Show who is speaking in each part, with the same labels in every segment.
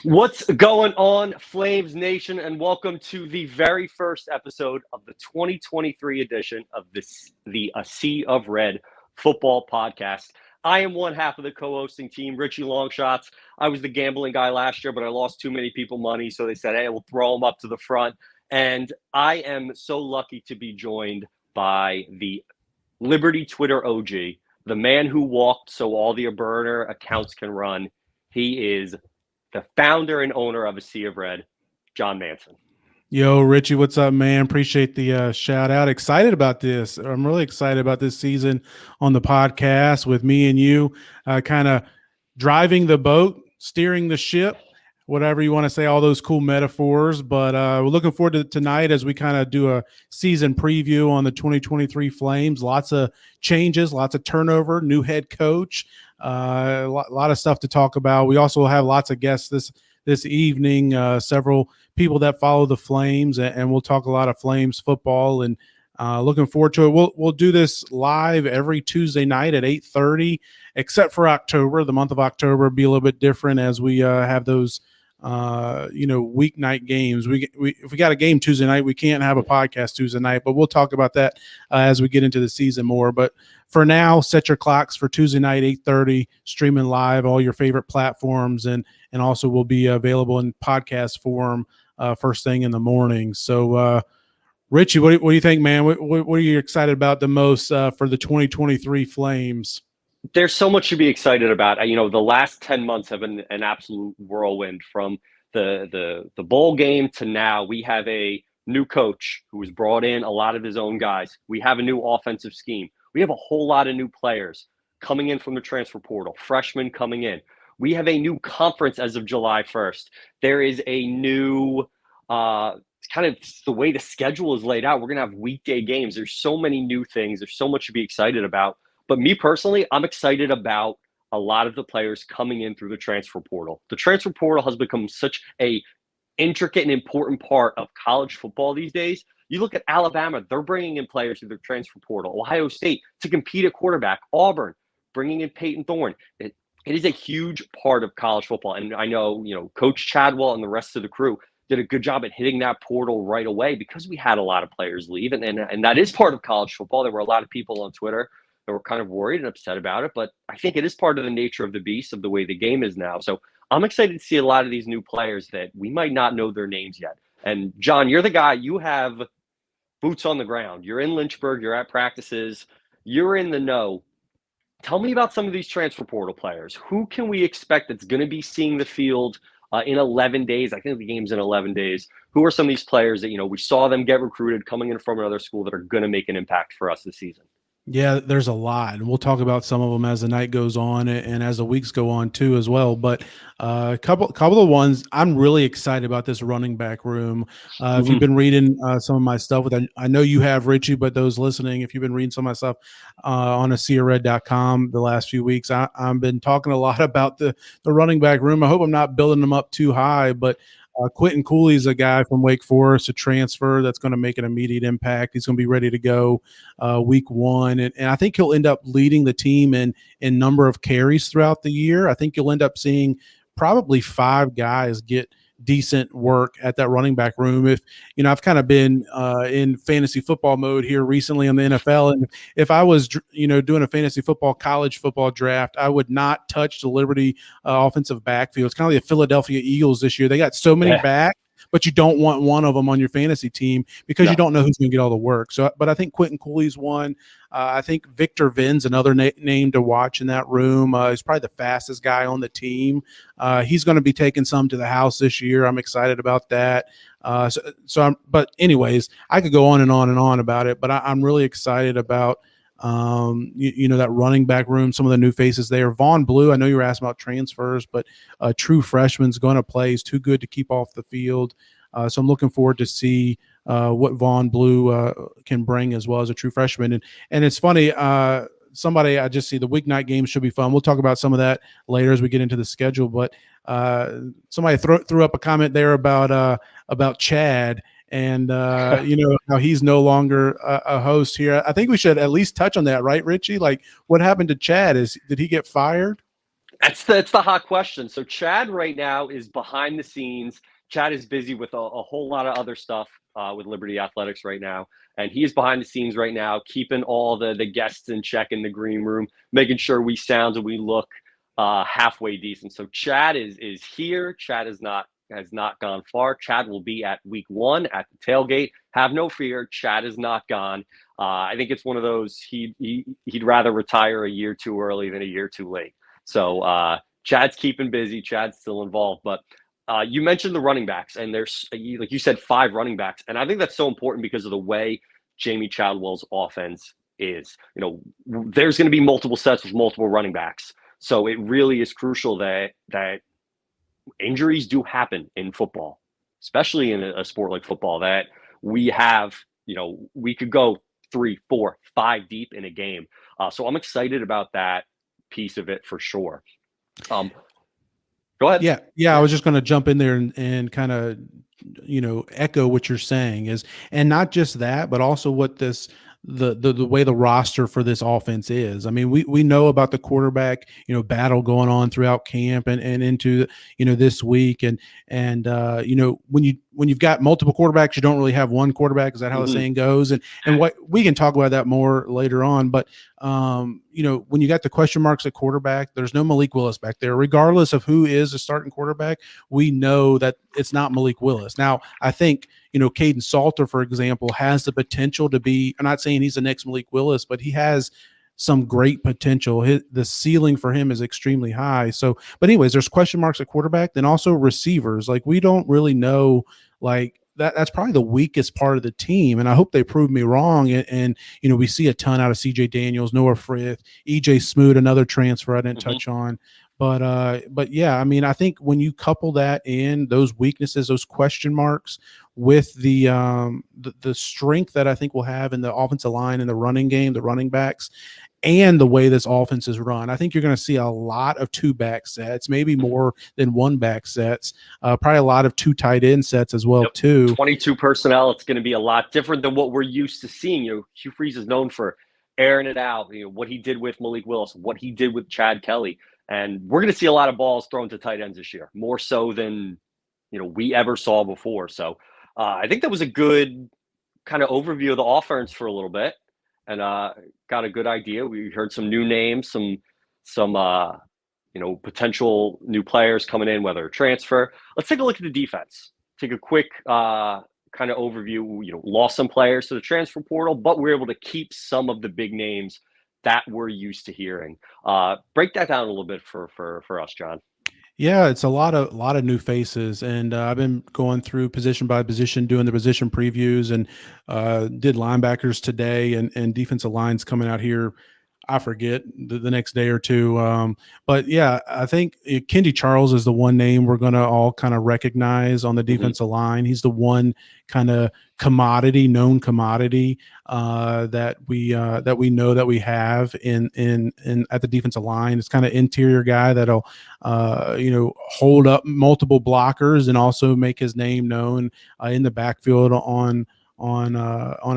Speaker 1: What's going on, Flames Nation, and welcome to the very first episode of the 2023 edition of the A Sea of Red football podcast. I am one half of the co-hosting team, Richie Longshots. I was the gambling guy last year, but I lost too many people money, so they said, hey, we'll throw them up to the front. And I am so lucky to be joined by the Liberty Twitter OG, the man who walked so all the burner accounts can run. He is the founder and owner of A Sea of Red, John Manson.
Speaker 2: Yo, Richie, what's up, man? Appreciate the shout out. Excited about this. I'm really excited about this season on the podcast with me and you kind of driving the boat, steering the ship, whatever you want to say, all those cool metaphors. But we're looking forward to tonight as we kind of do a season preview on the 2023 Flames. Lots of changes, lots of turnover, new head coach. A lot of stuff to talk about. We also have lots of guests this evening, several people that follow the Flames, and we'll talk a lot of Flames football, and looking forward to it. We'll do this live every Tuesday night at 8:30, except for October. The month of October will be a little bit different as we have those weeknight games. If we got a game Tuesday night, we can't have a podcast Tuesday night, but we'll talk about that as we get into the season more. But for now, set your clocks for Tuesday night, 8:30, streaming live, all your favorite platforms, and also will be available in podcast form first thing in the morning. So, Richie, what do you think, man? What are you excited about the most for the 2023 Flames?
Speaker 1: There's so much to be excited about. The last 10 months have been an absolute whirlwind. From the bowl game to now. We have a new coach who has brought in a lot of his own guys. We have a new offensive scheme. We have a whole lot of new players coming in from the transfer portal, freshmen coming in. We have a new conference as of July 1st. There is a new kind of the way the schedule is laid out. We're going to have weekday games. There's so many new things. There's so much to be excited about. But me personally, I'm excited about a lot of the players coming in through the transfer portal. The transfer portal has become such a intricate and important part of college football these days. You look at Alabama, they're bringing in players through their transfer portal. Ohio State to compete at quarterback. Auburn, bringing in Peyton Thorne. It is a huge part of college football. And I know, Coach Chadwell and the rest of the crew did a good job at hitting that portal right away because we had a lot of players leave. And that is part of college football. There were a lot of people on Twitter that were kind of worried and upset about it. But I think it is part of the nature of the beast of the way the game is now. So I'm excited to see a lot of these new players that we might not know their names yet. And John, you're the guy, you have boots on the ground. You're in Lynchburg. You're at practices. You're in the know. Tell me about some of these transfer portal players. Who can we expect that's going to be seeing the field in 11 days? I think the game's in 11 days. Who are some of these players that, we saw them get recruited coming in from another school that are going to make an impact for us this season?
Speaker 2: Yeah, there's a lot, and we'll talk about some of them as the night goes on and as the weeks go on too as well. But a couple of ones I'm really excited about this running back room. If you've been reading some of my stuff, I know you have, Richie, but those listening, if you've been reading some of my stuff on ASOR.com the last few weeks, I've been talking a lot about the running back room. I hope I'm not building them up too high, but Quentin Cooley's a guy from Wake Forest, a transfer that's going to make an immediate impact. He's going to be ready to go week one, and I think he'll end up leading the team in number of carries throughout the year. I think you'll end up seeing probably 5 guys get decent work at that running back room. If I've kind of been in fantasy football mode here recently on the NFL, and if I was doing a fantasy football college football draft, I would not touch the Liberty offensive backfield. It's kind of like the Philadelphia Eagles this year. They got so many back, but you don't want one of them on your fantasy team because you don't know who's going to get all the work. So, but I think Quentin Cooley's one. I think Victor Vinn's another name to watch in that room. He's probably the fastest guy on the team. He's going to be taking some to the house this year. I'm excited about that. But anyways, I could go on and on and on about it, but I'm really excited about that running back room, some of the new faces there. Vaughn Blue, I know you were asking about transfers, but a true freshman's going to play. He's too good to keep off the field. So I'm looking forward to see what Vaughn Blue can bring as well as a true freshman. And it's funny, somebody I just see the weeknight games should be fun. We'll talk about some of that later as we get into the schedule. But somebody threw up a comment there about Chad. And how he's no longer a host here. I think we should at least touch on that, right, Richie? Like, what happened to Chad? Did he get fired?
Speaker 1: That's the hot question. So Chad right now is behind the scenes. Chad is busy with a whole lot of other stuff with Liberty Athletics right now, and he is behind the scenes right now, keeping all the guests in check in the green room, making sure we sound and we look halfway decent. So Chad is here. Chad has not gone far. Chad will be at week 1 at the tailgate. Have no fear. Chad is not gone. I think it's one of those he'd rather retire a year too early than a year too late. So Chad's keeping busy. Chad's still involved. But you mentioned the running backs, and there's, like you said, 5 running backs. And I think that's so important because of the way Jamie Chadwell's offense is. There's going to be multiple sets with multiple running backs. So it really is crucial that injuries do happen in football, especially in a sport like football, that we have, we could go 3, 4, 5 deep in a game. So I'm excited about that piece of it for sure. Go ahead.
Speaker 2: Yeah. I was just going to jump in there and kind of, echo what you're saying and not just that, but also what the way the roster for this offense is. I mean, we know about the quarterback, battle going on throughout camp and into, this week. And when you've got multiple quarterbacks, you don't really have one quarterback. Is that how the saying goes? And what we can talk about that more later on. But, when you got the question marks at quarterback, there's no Malik Willis back there. Regardless of who is a starting quarterback, we know that it's not Malik Willis. Now, I think, Caden Salter, for example, has the potential to be, I'm not saying he's the next Malik Willis, but he has some great potential. The ceiling for him is extremely high. So, but anyways, there's question marks at quarterback, then also receivers. Like, we don't really know, like, that's probably the weakest part of the team. And I hope they prove me wrong. And we see a ton out of CJ Daniels, Noah Frith, EJ Smoot, another transfer I didn't touch on. But yeah, I mean, I think when you couple that in, those weaknesses, those question marks, with the strength that I think we'll have in the offensive line and the running game, the running backs, and the way this offense is run, I think you're going to see a lot of 2 back sets, maybe more than 1 back sets, probably a lot of 2 tight end sets as well, too.
Speaker 1: 22 personnel. It's going to be a lot different than what we're used to seeing. Hugh Freeze is known for airing it out, what he did with Malik Willis, what he did with Chad Kelly. And we're going to see a lot of balls thrown to tight ends this year, more so than, we ever saw before. So I think that was a good kind of overview of the offense for a little bit, and got a good idea. We heard some new names, some potential new players coming in, whether transfer. Let's take a look at the defense. Take a quick kind of overview. Lost some players to the transfer portal, but we're able to keep some of the big names that we're used to hearing. Break that down a little bit for us, John.
Speaker 2: Yeah, it's a lot of new faces, and I've been going through position by position, doing the position previews, and did linebackers today, and defensive lines coming out here. I forget the next day or two. But yeah, I think Kendi Charles is the one name we're going to all kind of recognize on the
Speaker 1: Hmm.
Speaker 2: defensive line. He's the one kind of known commodity that we know that we have in at the defensive line. It's kind of interior guy that'll hold up multiple blockers and also make his name known in the backfield on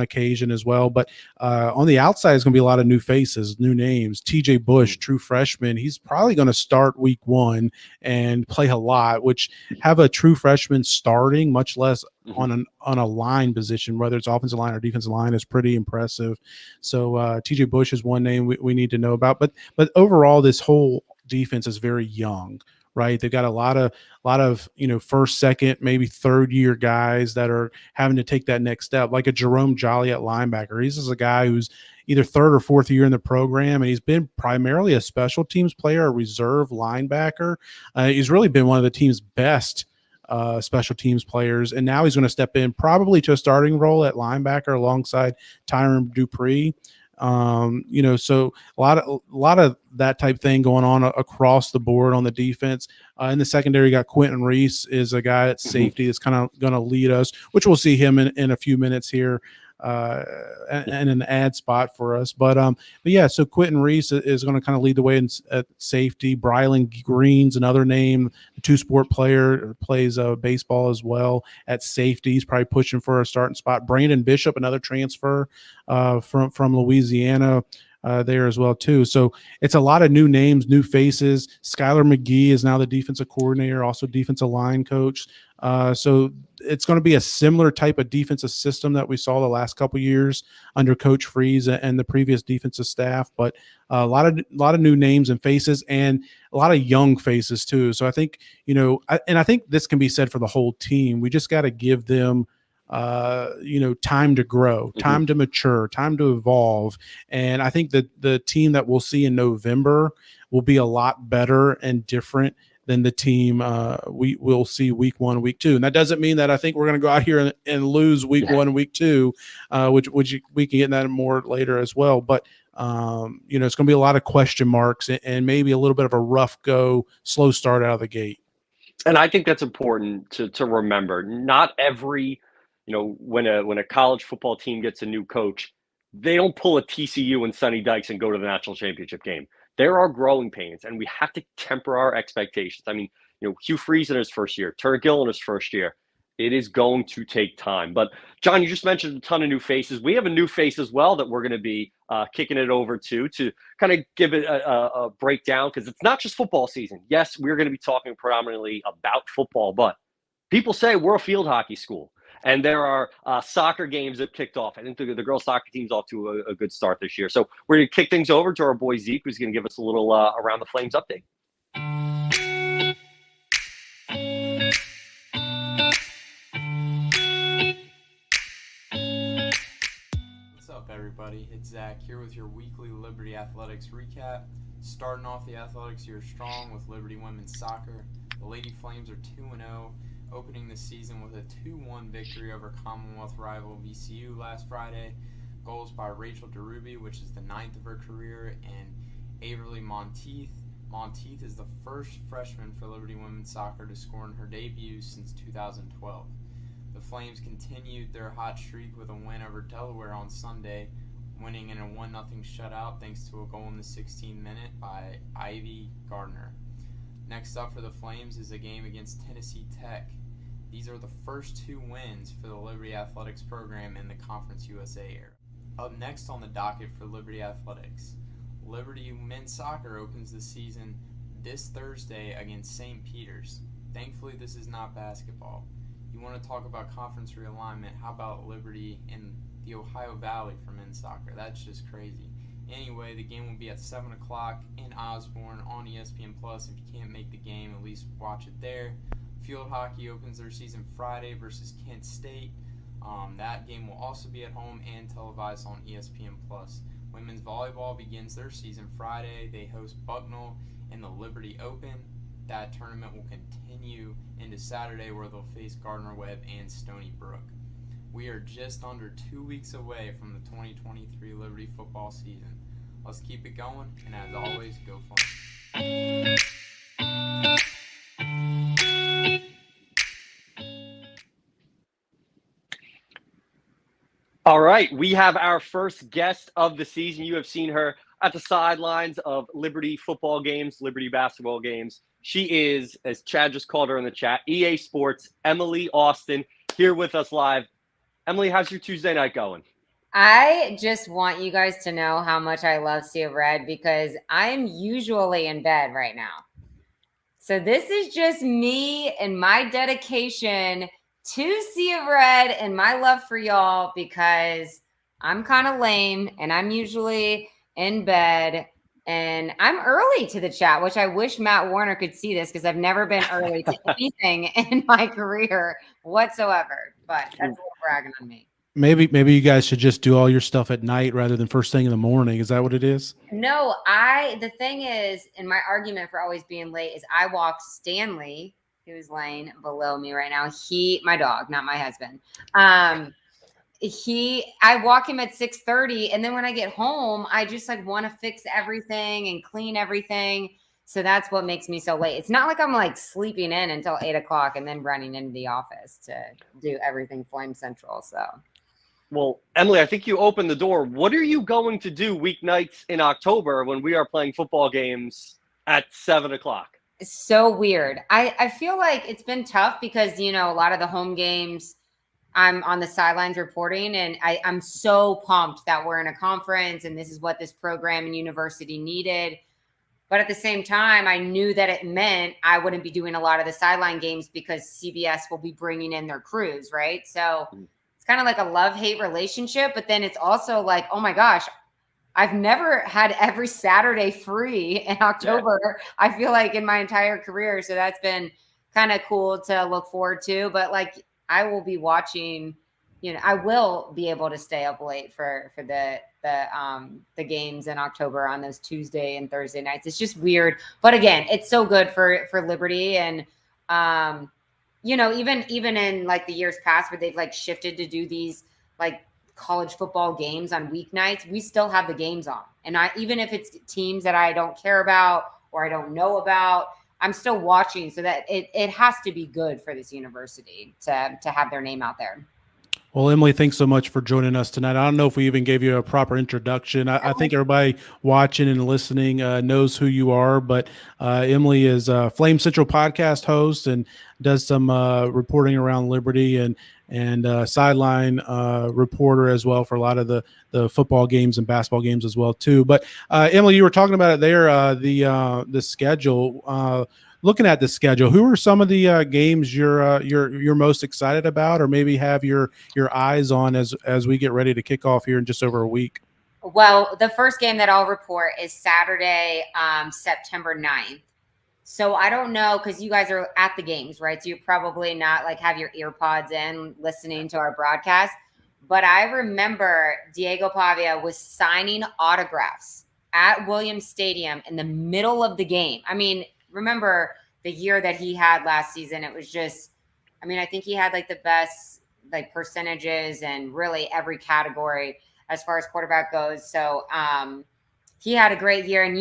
Speaker 2: occasion as well. But on the outside is going to be a lot of new faces, new names. TJ Bush, true freshman, he's probably going to start week 1 and play a lot, which have a true freshman starting, much less
Speaker 1: Hmm.
Speaker 2: on a line position, whether it's offensive line or defensive line, is pretty impressive. So TJ Bush is one name we need to know about. But overall, this whole defense is very young, right? They've got a lot of first, second, maybe third year guys that are having to take that next step, like a Jerome Jolly at linebacker. He's just a guy who's either third or fourth year in the program, and he's been primarily a special teams player, a reserve linebacker. He's really been one of the team's best special teams players, and now he's going to step in probably to a starting role at linebacker alongside Tyron Dupree. So a lot of that type thing going on across the board on the defense. In the secondary, you got Quentin Reese is a guy at
Speaker 1: Hmm.
Speaker 2: safety that's kind of going to lead us, which we'll see him in a few minutes here, and an ad spot for us. But yeah, so Quentin Reese is going to kind of lead the way at safety. Brylan Green's another name, a two-sport player, plays baseball as well at safety. He's probably pushing for a starting spot. Brandon Bishop, another transfer from Louisiana. There as well too. So it's a lot of new names, new faces. Skylar McGee is now the defensive coordinator, also defensive line coach. So it's going to be a similar type of defensive system that we saw the last couple years under Coach Freeze and the previous defensive staff. But a lot of new names and faces, and a lot of young faces too. So I think I think this can be said for the whole team. We just got to give them time to grow,
Speaker 1: Hmm.
Speaker 2: time to mature, time to evolve. And I think that the team that we'll see in November will be a lot better and different than the team we will see week 1, week 2. And that doesn't mean that I think we're going to go out here and lose week
Speaker 1: Yeah.
Speaker 2: 1 and week 2, which we can get that more later as well. But it's going to be a lot of question marks and maybe a little bit of a rough slow start out of the gate.
Speaker 1: And I think that's important to remember. Not every, when a college football team gets a new coach, they don't pull a TCU and Sonny Dykes and go to the national championship game. There are growing pains, and we have to temper our expectations. I mean, Hugh Freeze in his first year, Turk Gill in his first year. It is going to take time. But John, you just mentioned a ton of new faces. We have a new face as well that we're going to be kicking it over to kind of give it a breakdown, because it's not just football season. Yes, we're going to be talking predominantly about football, but people say we're a field hockey school, and there are soccer games that kicked off. I think the girls' soccer team's off to a good start this year. So we're going to kick things over to our boy Zeke, who's going to give us a little Around the Flames update.
Speaker 3: What's up, everybody? It's Zach here with your weekly Liberty Athletics recap. Starting off the athletics year strong with Liberty women's soccer. The Lady Flames are 2-0, opening the season with a 2-1 victory over Commonwealth rival VCU last Friday. Goals by Rachel DeRuby, which is the 9th of her career, and Averly Monteith. Monteith is the first freshman for Liberty women's soccer to score in her debut since 2012. The Flames continued their hot streak with a win over Delaware on Sunday, winning in a 1-0 shutout thanks to a goal in the 16th minute by Ivy Gardner. Next up for the Flames is a game against Tennessee Tech. These are the first 2 wins for the Liberty Athletics program in the Conference USA era. Up next on the docket for Liberty Athletics, Liberty men's soccer opens the season this Thursday against St. Peter's. Thankfully, this is not basketball. You want to talk about conference realignment, how about Liberty in the Ohio Valley for men's soccer? That's just crazy. Anyway, the game will be at 7 o'clock in Osborne on ESPN+. If you can't make the game, at least watch it there. Field hockey opens their season Friday versus Kent State. That game will also be at home and televised on ESPN+. Women's volleyball begins their season Friday. They host Bucknell in the Liberty Open. That tournament will continue into Saturday, where they'll face Gardner Webb and Stony Brook. We are just under 2 weeks away from the 2023 Liberty football season. Let's keep it going, and as always, go Flames.
Speaker 1: All right, we have our first guest of the season. You have seen her at the sidelines of Liberty football games, Liberty basketball games. She is, as Chad just called her in the chat, EA Sports, Emily Austen, here with us live. Emily, how's your Tuesday night going?
Speaker 4: I just want you guys to know how much I love Sea of Red because I'm usually in bed right now. So this is just me and my dedication to Sea of Red and my love for y'all because I'm kind of lame and I'm usually in bed and I'm early to the chat, which I wish Matt Warner could see this because I've never been early to anything in my career whatsoever. But that's a little bragging on me.
Speaker 2: Maybe you guys should just do all your stuff at night rather than first thing in the morning. Is that what it is?
Speaker 4: No, the thing is, and my argument for always being late is I walked Stanley, who's laying below me right now. My dog, not my husband. I walk him at 6:30, and then when I get home, I just like want to fix everything and clean everything. So that's what makes me so late. It's not like I'm like sleeping in until 8 o'clock and then running into the office to do everything Flame Central. So.
Speaker 1: Well, Emily, I think you opened the door. What are you going to do weeknights in October when we are playing football games at 7 o'clock?
Speaker 4: It's so weird. I feel like it's been tough because, a lot of the home games I'm on the sidelines reporting, and I'm so pumped that we're in a conference and this is what this program and university needed. But at the same time, I knew that it meant I wouldn't be doing a lot of the sideline games because CBS will be bringing in their crews, right? So it's kind of like a love-hate relationship, but then it's also like, oh my gosh, I've never had every Saturday free in October. Yeah. I feel like in my entire career. So that's been kind of cool to look forward to, but like I will be watching, I will be able to stay up late for the games in October on those Tuesday and Thursday nights. It's just weird, but again, it's so good for Liberty. And, even in like the years past where they've like shifted to do these like college football games on weeknights, we still have the games on. And even if it's teams that I don't care about or I don't know about, I'm still watching, so that it has to be good for this university to have their name out there.
Speaker 2: Well, Emily, thanks so much for joining us tonight. I don't know if we even gave you a proper introduction. I think everybody watching and listening knows who you are, but Emily is a Flame Central podcast host and does some reporting around Liberty and sideline reporter as well for a lot of the football games and basketball games as well too. But Emily, you were talking about it there, the schedule. Looking at the schedule, who are some of the games you're most excited about, or maybe have your eyes on as we get ready to kick off here in just over a week?
Speaker 4: Well, the first game that I'll report is Saturday, September 9th. So I don't know, because you guys are at the games, right? So you're probably not like have your ear pods in listening to our broadcast. But I remember Diego Pavia was signing autographs at Williams Stadium in the middle of the game. I mean, remember the year that he had last season, it was just, I think he had like the best like percentages and really every category as far as quarterback goes. So he had a great year, and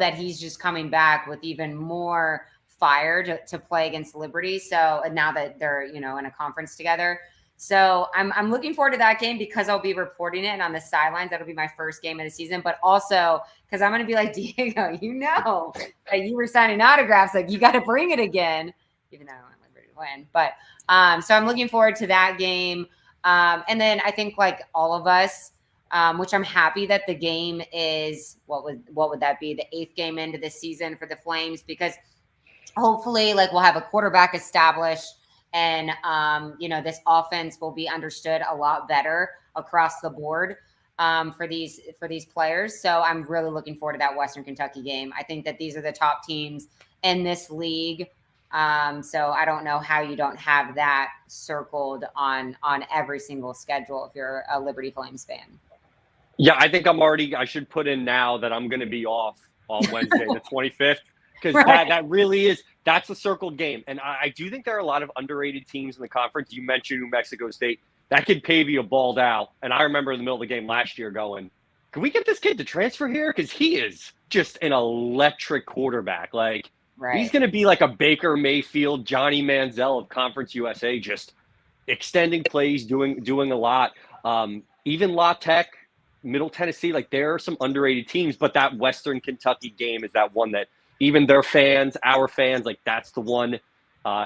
Speaker 4: that he's just coming back with even more fire to play against Liberty. So and now that they're, in a conference together. So I'm looking forward to that game because I'll be reporting it, and on the sidelines, that'll be my first game of the season, but also because I'm going to be like, Diego, that you were signing autographs, like you got to bring it again, even though I don't want Liberty to win. But so I'm looking forward to that game. And then I think like all of us, which I'm happy that the game is, what would that be? The 8th game into the season for the Flames, because hopefully like we'll have a quarterback established. And, this offense will be understood a lot better across the board for these players. So I'm really looking forward to that Western Kentucky game. I think that these are the top teams in this league. So I don't know how you don't have that circled on every single schedule if you're a Liberty Flames fan.
Speaker 1: Yeah, I think I should put in now that I'm going to be off on Wednesday, the 25th. Because right. that really is, that's a circled game. And I do think there are a lot of underrated teams in the conference. You mentioned New Mexico State. That kid Pavia balled out. And I remember in the middle of the game last year going, can we get this kid to transfer here? Because he is just an electric quarterback. Like, he's
Speaker 4: Right.
Speaker 1: going to be like a Baker Mayfield, Johnny Manziel of Conference USA, just extending plays, doing a lot. Even La Tech, Middle Tennessee, like there are some underrated teams, but that Western Kentucky game is that one that even their fans, our fans, like that's the one.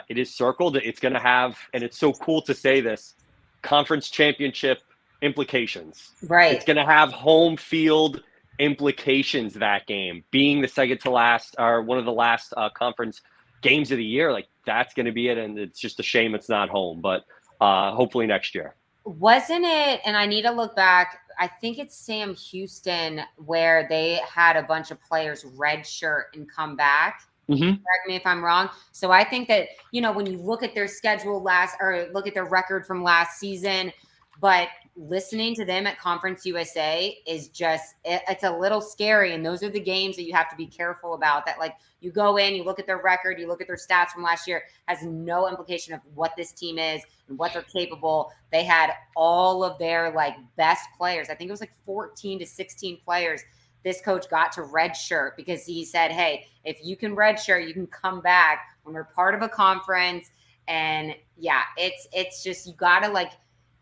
Speaker 1: It is circled. It's going to have, and it's so cool to say this, conference championship implications. It's
Speaker 4: Right.
Speaker 1: going to have home field implications, that game being the second to last or one of the last conference games of the year. Like that's going to be it. And it's just a shame it's not home, but hopefully next year.
Speaker 4: Wasn't it? And I need to look back. I think it's Sam Houston where they had a bunch of players redshirt and come back.
Speaker 1: Mm-hmm.
Speaker 4: Correct me if I'm wrong. So I think that, when you look at their schedule or look at their record from last season, but listening to them at Conference USA is just, it's a little scary. And those are the games that you have to be careful about, that like you go in, you look at their record, you look at their stats from last year, has no implication of what this team is and what they're capable. They had all of their like best players. I think it was like 14 to 16 players. This coach got to redshirt because he said, hey, if you can redshirt, you can come back when we're part of a conference. And yeah, it's just, you got to like,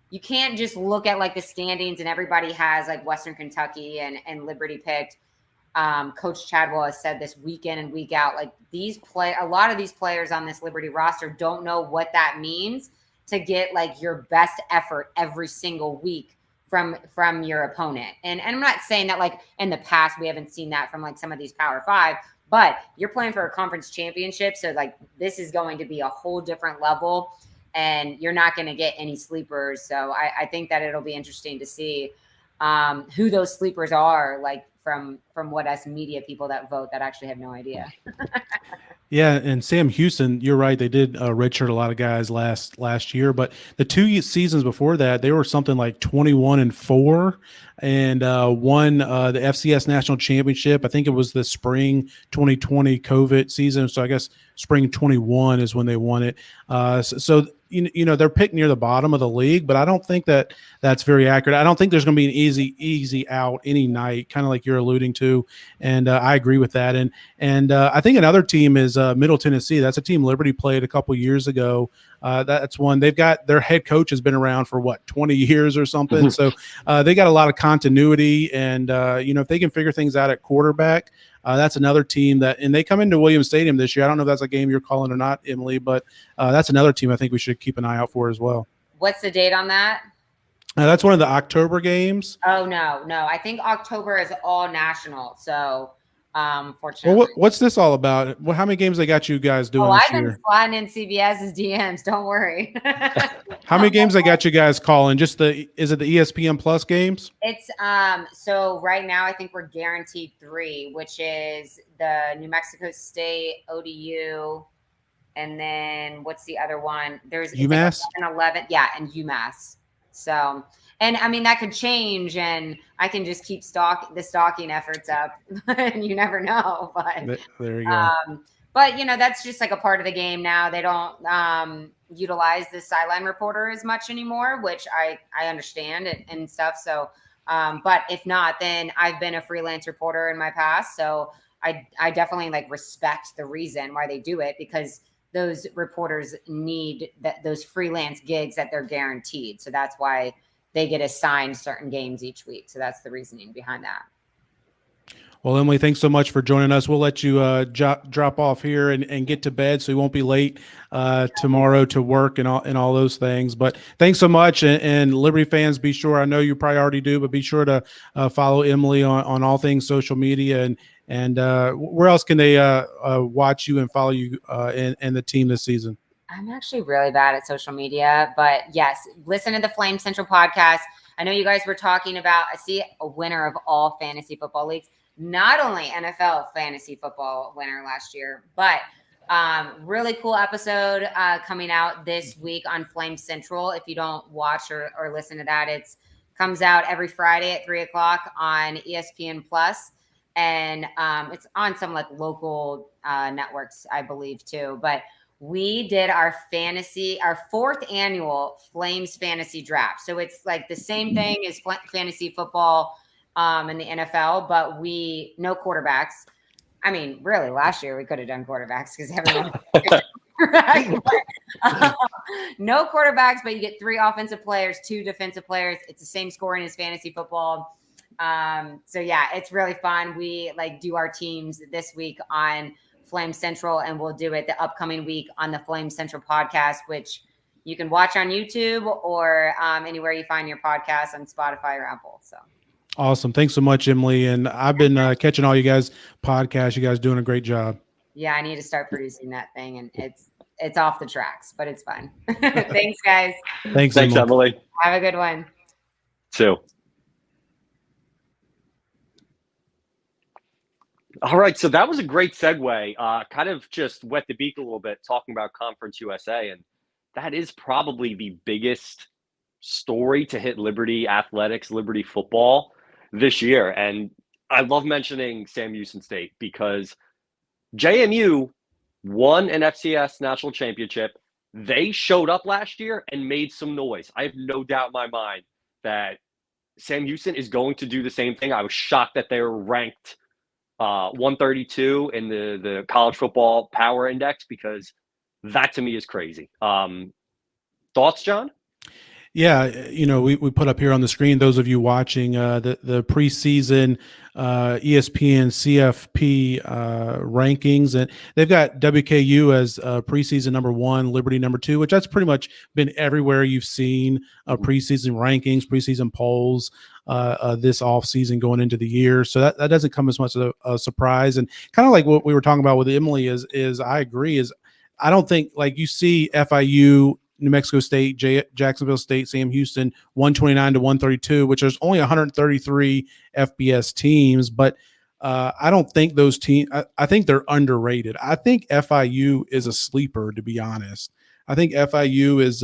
Speaker 4: you can't just look at like the standings and everybody has like Western Kentucky and Liberty picked. Coach Chadwell has said this week in and week out, like a lot of these players on this Liberty roster don't know what that means to get like your best effort every single week from your opponent. And I'm not saying that like in the past, we haven't seen that from like some of these Power Five, but you're playing for a conference championship. So like, this is going to be a whole different level and you're not going to get any sleepers. So I think that it'll be interesting to see who those sleepers are, like from what us media people that vote that actually have no idea.
Speaker 2: Yeah, and Sam Houston, you're right. They did redshirt a lot of guys last year, but the 2 seasons before that, they were something like 21-4, and won the FCS National Championship. I think it was the spring 2020 COVID season, so I guess spring 21 is when they won it. So they're picked near the bottom of the league, but I don't think that that's very accurate. I don't think there's going to be an easy out any night, kind of like you're alluding to, and I agree with that. And I think another team is Middle Tennessee. That's a team Liberty played a couple years ago. That's one. They've got their head coach has been around for 20 years or something. So they got a lot of continuity, and if they can figure things out at quarterback, that's another team and they come into Williams Stadium this year. I don't know if that's a game you're calling or not, Emily, but that's another team I think we should keep an eye out for as well.
Speaker 4: What's the date on that?
Speaker 2: That's one of the October games.
Speaker 4: Oh, no. I think October is all national. So fortunately.
Speaker 2: Well, what's this all about? How many games they got you guys doing this year?
Speaker 4: I've been sliding in CBS's DMs. Don't worry.
Speaker 2: How many games they got you guys calling? Is it the ESPN Plus games?
Speaker 4: It's so right now I think we're guaranteed 3, which is the New Mexico State, ODU, and then what's the other one? There's
Speaker 2: UMass
Speaker 4: and 11, and UMass. So, and I mean that could change, and I can just keep the stalking efforts up, and you never know. But
Speaker 2: there you go.
Speaker 4: But that's just like a part of the game now. They don't utilize the sideline reporter as much anymore, which I understand and stuff. So, but if not, then I've been a freelance reporter in my past, so I definitely like respect the reason why they do it, because those reporters need those freelance gigs that they're guaranteed. So that's why they get assigned certain games each week. So that's the reasoning behind that.
Speaker 2: Well, Emily, thanks so much for joining us. We'll let you drop off here and get to bed so you won't be late tomorrow to work and all those things. But thanks so much. And Liberty fans, be sure, I know you probably already do, but be sure to follow Emily on all things social media. And where else can they watch you and follow you and the team this season?
Speaker 4: I'm actually really bad at social media, but yes, listen to the Flame Central podcast. I know you guys were talking about, I see a winner of all fantasy football leagues, not only NFL fantasy football winner last year, but really cool episode coming out this week on Flame Central. If you don't watch or listen to that, it comes out every Friday at 3:00 on ESPN Plus. And it's on some like local networks, I believe, too. But we did our 4th annual Flames fantasy draft. So it's like the same thing as fantasy football in the NFL, but no quarterbacks. I mean, really, last year we could have done quarterbacks because everyone. No quarterbacks, but you get 3 offensive players, 2 defensive players. It's the same scoring as fantasy football. So yeah, it's really fun. We do our teams this week on Flame Central, and we'll do it the upcoming week on the Flame Central podcast, which you can watch on YouTube or anywhere you find your podcast on Spotify or Apple. So
Speaker 2: awesome. Thanks so much, Emily. And I've been catching all you guys podcasts. You guys doing a great job.
Speaker 4: Yeah, I need to start producing that thing, and it's off the tracks, but it's fun. Thanks, guys.
Speaker 2: Thanks,
Speaker 1: Emily.
Speaker 4: Have a good one.
Speaker 1: Too. All right, so that was a great segue. Kind of just wet the beak a little bit, talking about Conference USA, and that is probably the biggest story to hit Liberty athletics, Liberty football this year. And I love mentioning Sam Houston State because JMU won an FCS national championship. They showed up last year and made some noise. I have no doubt in my mind that Sam Houston is going to do the same thing. I was shocked that they were ranked 132 in the college football power index because that to me is crazy. Thoughts, John?
Speaker 2: Yeah, we put up here on the screen, those of you watching the preseason ESPN CFP rankings, and they've got WKU as preseason number 1, Liberty number 2, which that's pretty much been everywhere you've seen preseason rankings, preseason polls this off season going into the year. So that doesn't come as much of a surprise. And kind of like what we were talking about with Emily is I agree, is I don't think you see FIU, New Mexico State, Jacksonville State, Sam Houston, 129 to 132, which there's only 133 FBS teams, but I don't think those teams. I think they're underrated. I think FIU is a sleeper, to be honest. I think FIU is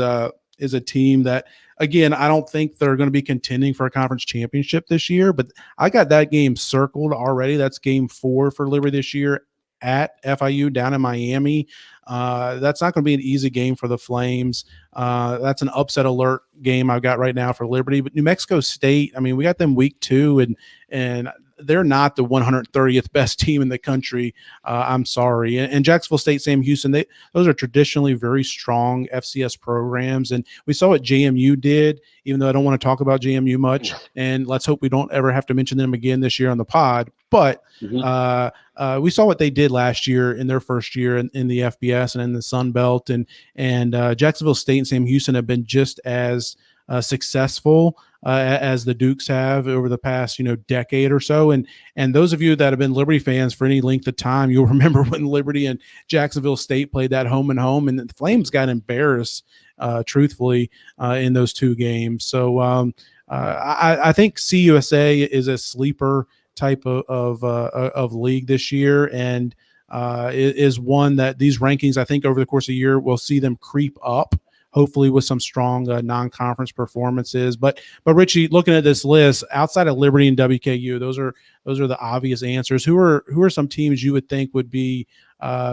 Speaker 2: a team that, again, I don't think they're going to be contending for a conference championship this year, but I got that game circled already. That's game 4 for Liberty this year at FIU down in Miami. That's not going to be an easy game for the Flames. That's an upset alert game I've got right now for Liberty. But New Mexico State, I mean, we got them week 2, and they're not the 130th best team in the country. I'm sorry. And Jacksonville State, Sam Houston, those are traditionally very strong FCS programs. And we saw what JMU did, even though I don't want to talk about JMU much. And let's hope we don't ever have to mention them again this year on the pod. But we saw what they did last year in their first year in the FBS and in the Sun Belt. And Jacksonville State and Sam Houston have been just as successful as the Dukes have over the past, decade or so. And those of you that have been Liberty fans for any length of time, you'll remember when Liberty and Jacksonville State played that home and home, and the Flames got embarrassed, truthfully, in those 2 games. So I think CUSA is a sleeper type of league this year, and is one that these rankings, I think, over the course of the year, we'll see them creep up, hopefully with some strong non-conference performances. But Richie, looking at this list, outside of Liberty and WKU, those are the obvious answers. Who are some teams you would think would be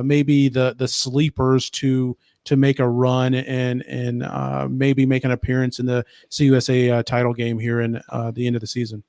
Speaker 2: maybe the sleepers to make a run and maybe make an appearance in the CUSA title game here in the end of the season?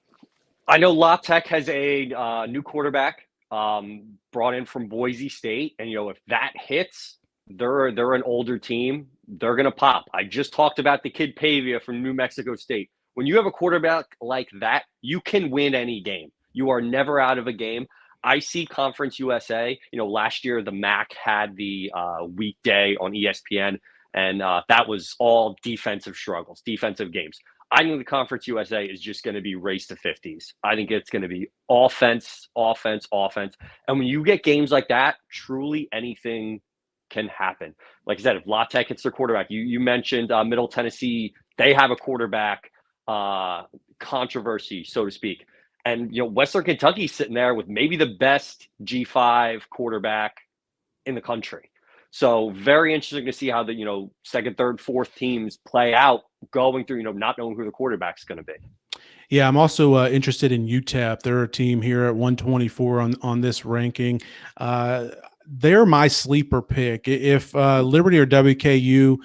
Speaker 1: I know La Tech has a new quarterback brought in from Boise State, and if that hits, they're an older team. They're going to pop. I just talked about the kid Pavia from New Mexico State. When you have a quarterback like that, you can win any game. You are never out of a game. I see Conference USA. Last year the MAC had the weekday on ESPN, and that was all defensive struggles, defensive games. I think the Conference USA is just going to be race to 50s. I think it's going to be offense, offense, offense. And when you get games like that, truly anything can happen. Like I said, if La Tech hits their quarterback, you mentioned Middle Tennessee, they have a quarterback controversy, so to speak. And, Western Kentucky's sitting there with maybe the best G5 quarterback in the country. So very interesting to see how the, second, third, fourth teams play out going through, not knowing who the quarterback's going to be.
Speaker 2: Yeah, I'm also interested in UTEP. They're a team here at 124 on this ranking. They're my sleeper pick. If Liberty or WKU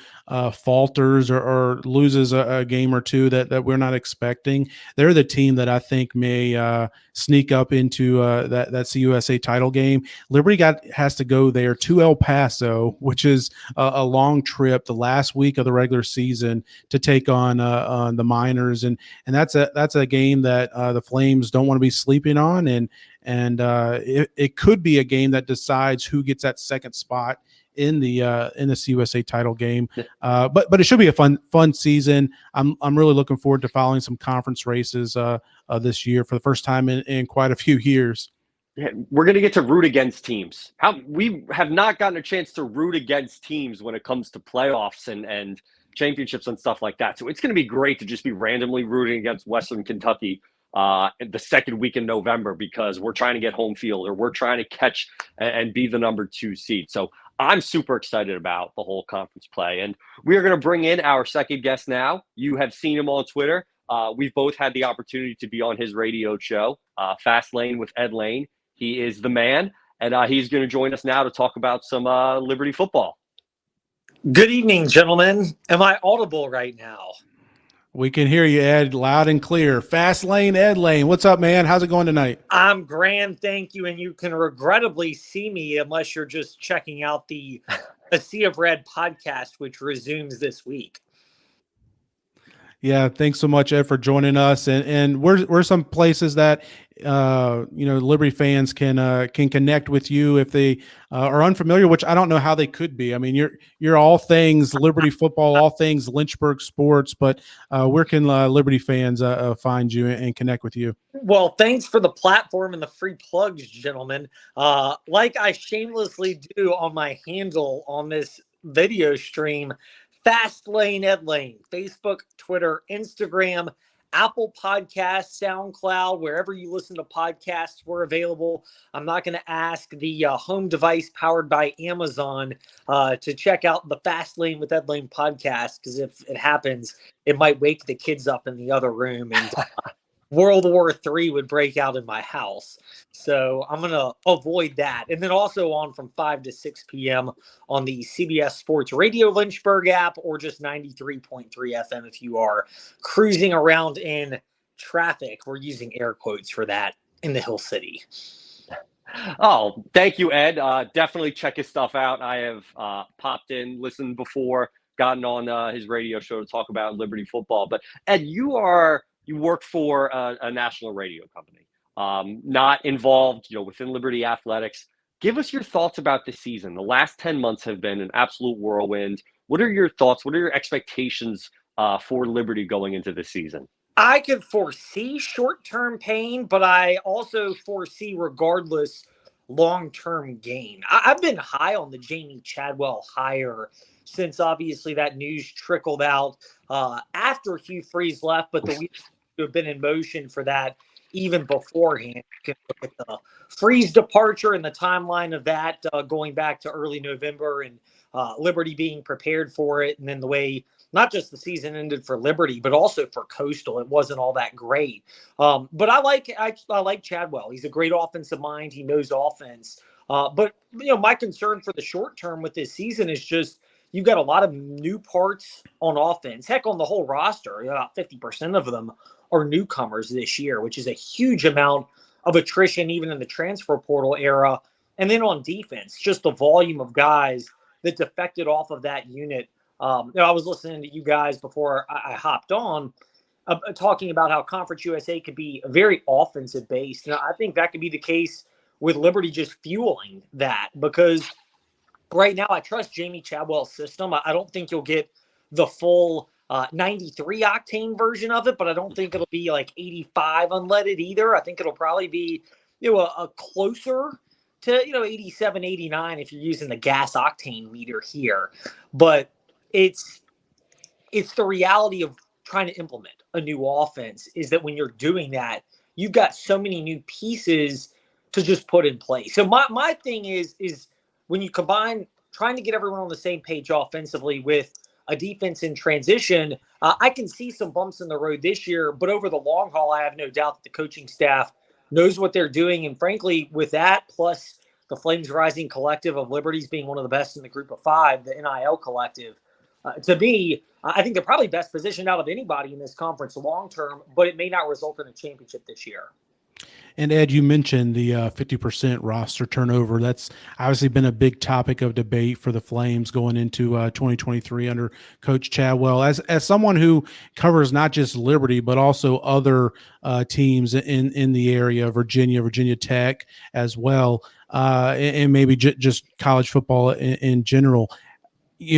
Speaker 2: falters or loses a game or two that we're not expecting, they're the team that I think may sneak up into that CUSA title game. Liberty has to go there to El Paso, which is a long trip the last week of the regular season to take on the Miners, and that's a game that the Flames don't want to be sleeping on, and it could be a game that decides who gets that second spot in the CUSA title game. But it should be a fun season. I'm really looking forward to following some conference races this year for the first time in quite a few years.
Speaker 1: Yeah, we're going to get to root against teams. We have not gotten a chance to root against teams when it comes to playoffs and championships and stuff like that. So it's going to be great to just be randomly rooting against Western Kentucky in the second week in November because we're trying to get home field or we're trying to catch and be the number 2 seed. So I'm super excited about the whole conference play. And we are going to bring in our second guest now. You have seen him on Twitter. We've both had the opportunity to be on his radio show, Fast Lane with Ed Lane. He is the man, and he's going to join us now to talk about some Liberty football.
Speaker 5: Good evening, gentlemen. Am I audible right now?
Speaker 2: We can hear you, Ed, loud and clear. Fast Lane, Ed Lane. What's up, man? How's it going tonight?
Speaker 5: I'm grand, thank you. And you can regrettably see me unless you're just checking out the A Sea of Red podcast, which resumes this week.
Speaker 2: Yeah, thanks so much, Ed, for joining us. And we're some places that Liberty fans can connect with you if they are unfamiliar, which I don't know how they could be. I mean, you're all things Liberty football, all things Lynchburg sports, but where can Liberty fans find you and connect with you?
Speaker 5: Well, thanks for the platform and the free plugs, gentlemen. Like I shamelessly do on my handle on this video stream, Fast Lane, Ed Lane, Facebook, Twitter, Instagram, Apple Podcasts, SoundCloud, wherever you listen to podcasts, we're available. I'm not going to ask the home device powered by Amazon to check out the Fast Lane with Ed Lane podcast, because if it happens, it might wake the kids up in the other room and World War III would break out in my house. So I'm going to avoid that. And then also on from 5 to 6 p.m. on the CBS Sports Radio Lynchburg app, or just 93.3 FM if you are cruising around in traffic. We're using air quotes for that in the Hill City.
Speaker 1: Oh, thank you, Ed. Definitely check his stuff out. I have popped in, listened before, gotten on his radio show to talk about Liberty football. But Ed, you work for a national radio company, not involved, within Liberty Athletics. Give us your thoughts about this season. The last 10 months have been an absolute whirlwind. What are your thoughts? What are your expectations for Liberty going into this season?
Speaker 5: I could foresee short-term pain, but I also foresee, regardless, long-term gain. I've been high on the Jamie Chadwell hire since obviously that news trickled out after Hugh Freeze left, but the week to have been in motion for that even beforehand. You can look at the Freeze departure and the timeline of that going back to early November, and Liberty being prepared for it, and then the way not just the season ended for Liberty, but also for Coastal. It wasn't all that great. But I like Chadwell. He's a great offensive mind. He knows offense. But my concern for the short term with this season is just you've got a lot of new parts on offense. Heck, on the whole roster, about 50% of them are newcomers this year, which is a huge amount of attrition even in the transfer portal era. And then on defense, just the volume of guys that defected off of that unit. I was listening to you guys before I hopped on talking about how Conference USA could be very offensive based. And I think that could be the case with Liberty just fueling that, because right now I trust Jamie Chadwell's system. I don't think you'll get the full 93 octane version of it, but I don't think it'll be like 85 unleaded either. I think it'll probably be, a closer to, 87, 89 if you're using the gas octane meter here. But it's the reality of trying to implement a new offense, is that when you're doing that, you've got so many new pieces to just put in place. So my thing is when you combine trying to get everyone on the same page offensively with a defense in transition, I can see some bumps in the road this year, but over the long haul, I have no doubt that the coaching staff knows what they're doing. And frankly, with that, plus the Flames Rising collective of Liberties being one of the best in the group of five, the NIL collective, To me, I think they're probably best positioned out of anybody in this conference long term, but it may not result in a championship this year.
Speaker 2: And Ed, you mentioned the 50% roster turnover. That's obviously been a big topic of debate for the Flames going into 2023 under Coach Chadwell. As someone who covers not just Liberty but also other teams in the area, Virginia Tech as well, and maybe just college football in general.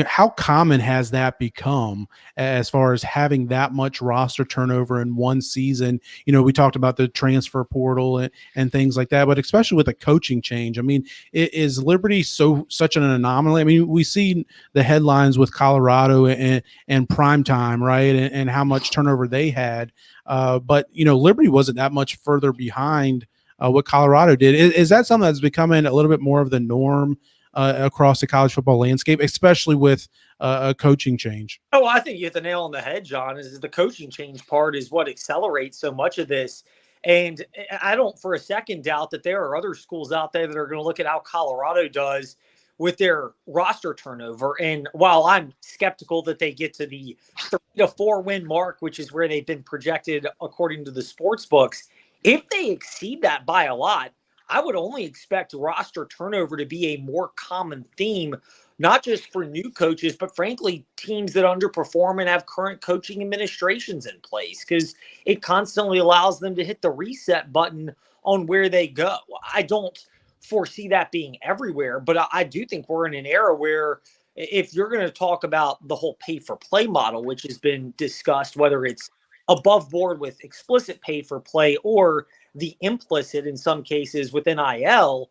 Speaker 2: How common has that become as far as having that much roster turnover in one season? We talked about the transfer portal and things like that, but especially with a coaching change. I mean, is Liberty such an anomaly? I mean, we see the headlines with Colorado and primetime, right? And how much turnover they had. But Liberty wasn't that much further behind what Colorado did. Is that something that's becoming a little bit more of the norm across the college football landscape, especially with a coaching change?
Speaker 5: Oh, I think you hit the nail on the head, John. Is the coaching change part is what accelerates so much of this. And I don't for a second doubt that there are other schools out there that are going to look at how Colorado does with their roster turnover. And while I'm skeptical that they get to the 3 to 4 win mark, which is where they've been projected according to the sports books, if they exceed that by a lot, I would only expect roster turnover to be a more common theme, not just for new coaches, but frankly, teams that underperform and have current coaching administrations in place, because it constantly allows them to hit the reset button on where they go. I don't foresee that being everywhere, but I do think we're in an era where if you're going to talk about the whole pay for play model, which has been discussed, whether it's above board with explicit pay for play or the implicit in some cases with NIL,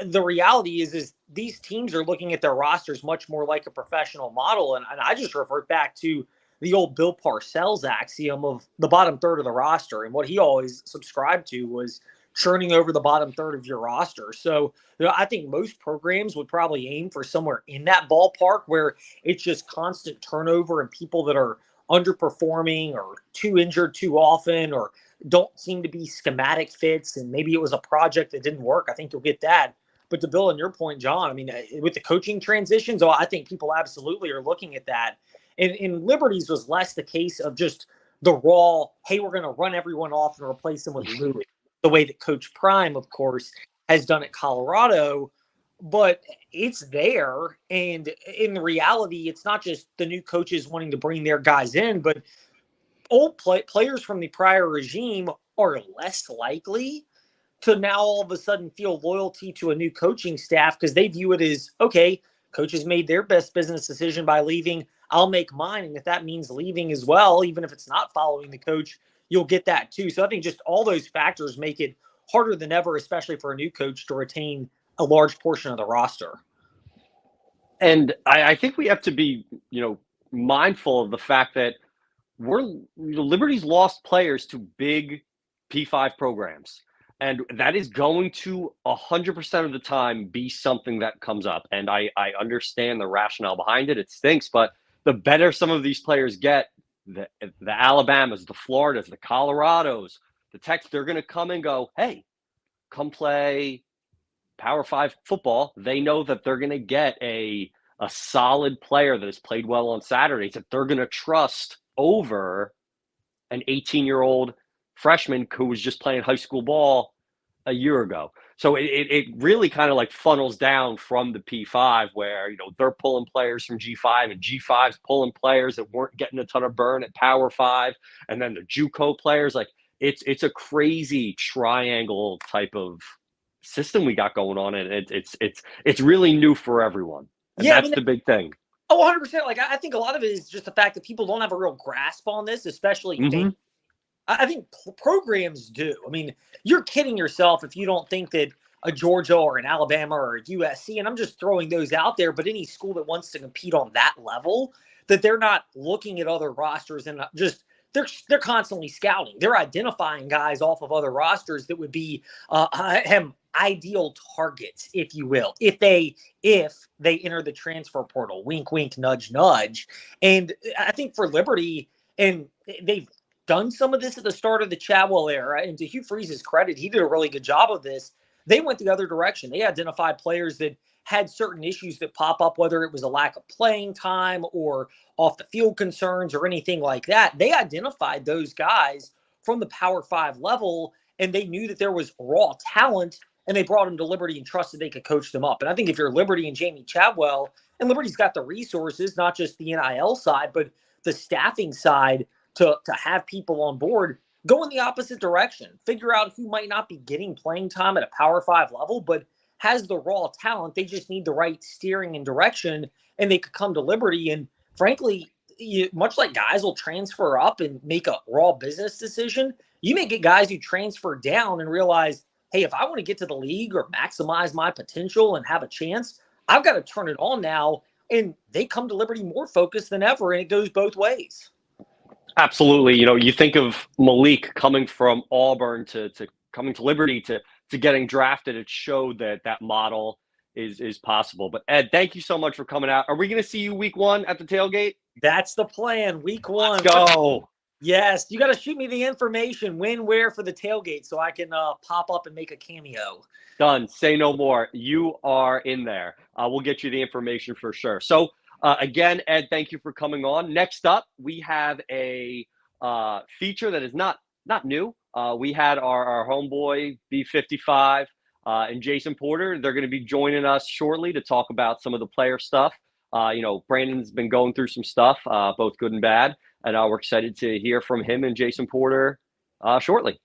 Speaker 5: the reality is these teams are looking at their rosters much more like a professional model. And I just revert back to the old Bill Parcells axiom of the bottom third of the roster. And what he always subscribed to was churning over the bottom third of your roster. So I think most programs would probably aim for somewhere in that ballpark where it's just constant turnover and people that are underperforming or too injured too often or don't seem to be schematic fits, and maybe it was a project that didn't work. I think you'll get that. But to Bill and your point, John, I mean, with the coaching transitions, I think people absolutely are looking at that. And in Liberty's was less the case of just the raw, hey, we're going to run everyone off and replace them with Louis, the way that Coach Prime, of course, has done at Colorado. But it's there. And in reality, it's not just the new coaches wanting to bring their guys in, but old players from the prior regime are less likely to now all of a sudden feel loyalty to a new coaching staff because they view it as, okay, coaches made their best business decision by leaving. I'll make mine. And if that means leaving as well, even if it's not following the coach, you'll get that too. So I think just all those factors make it harder than ever, especially for a new coach to retain a large portion of the roster.
Speaker 1: And I think we have to be, mindful of the fact that Liberty's lost players to big P5 programs. And that is going to 100% of the time be something that comes up. And I understand the rationale behind it. It stinks, but the better some of these players get, the Alabamas, the Floridas, the Colorados, the Techs, they're going to come and go, hey, come play Power 5 football. They know that they're going to get a solid player that has played well on Saturdays that they're going to trust over an 18-year-old freshman who was just playing high school ball a year ago. So it really kind of like funnels down from the P5 where, they're pulling players from G5 and G5's pulling players that weren't getting a ton of burn at Power 5. And then the JUCO players, like it's a crazy triangle type of system we got going on. And it's really new for everyone. And that's the big thing.
Speaker 5: Oh, 100%. Like, I think a lot of it is just the fact that people don't have a real grasp on this, especially fans. I think programs do. I mean, you're kidding yourself if you don't think that a Georgia or an Alabama or a USC, and I'm just throwing those out there, but any school that wants to compete on that level, that they're not looking at other rosters and just they're constantly scouting. They're identifying guys off of other rosters that would be ideal targets, if you will, if they enter the transfer portal. Wink, wink, nudge, nudge. And I think for Liberty, and they've done some of this at the start of the Chadwell era, and to Hugh Freeze's credit, he did a really good job of this. they went the other direction. They identified players that had certain issues that pop up, whether it was a lack of playing time or off the field concerns or anything like that. They identified those guys from the Power 5 level, and they knew that there was raw talent, and they brought them to Liberty and trusted they could coach them up. And I think if you're Liberty and Jamie Chadwell, and Liberty's got the resources, not just the NIL side, but the staffing side to have people on board, go in the opposite direction. Figure out who might not be getting playing time at a Power 5 level, but has the raw talent. They just need the right steering and direction, and they could come to Liberty. And frankly, much like guys will transfer up and make a raw business decision, you may get guys who transfer down and realize, hey, if I want to get to the league or maximize my potential and have a chance, I've got to turn it on now. And they come to Liberty more focused than ever, and it goes both ways.
Speaker 1: Absolutely. You think of Malik coming from Auburn to coming to Liberty to getting drafted. It showed that model is possible. But Ed, thank you so much for coming out. Are we going to see you week 1 at the tailgate?
Speaker 5: That's the plan. Week 1.
Speaker 1: Let's go.
Speaker 5: Yes. You got to shoot me the information, when, where for the tailgate, so I can pop up and make a cameo.
Speaker 1: Done. Say no more. You are in there. We'll get you the information for sure. So again, Ed, thank you for coming on. Next up, we have a feature that is not new. We had our homeboy B55 and Jason Porter. They're going to be joining us shortly to talk about some of the player stuff. Brandon's been going through some stuff, both good and bad, and we're excited to hear from him and Jason Porter shortly.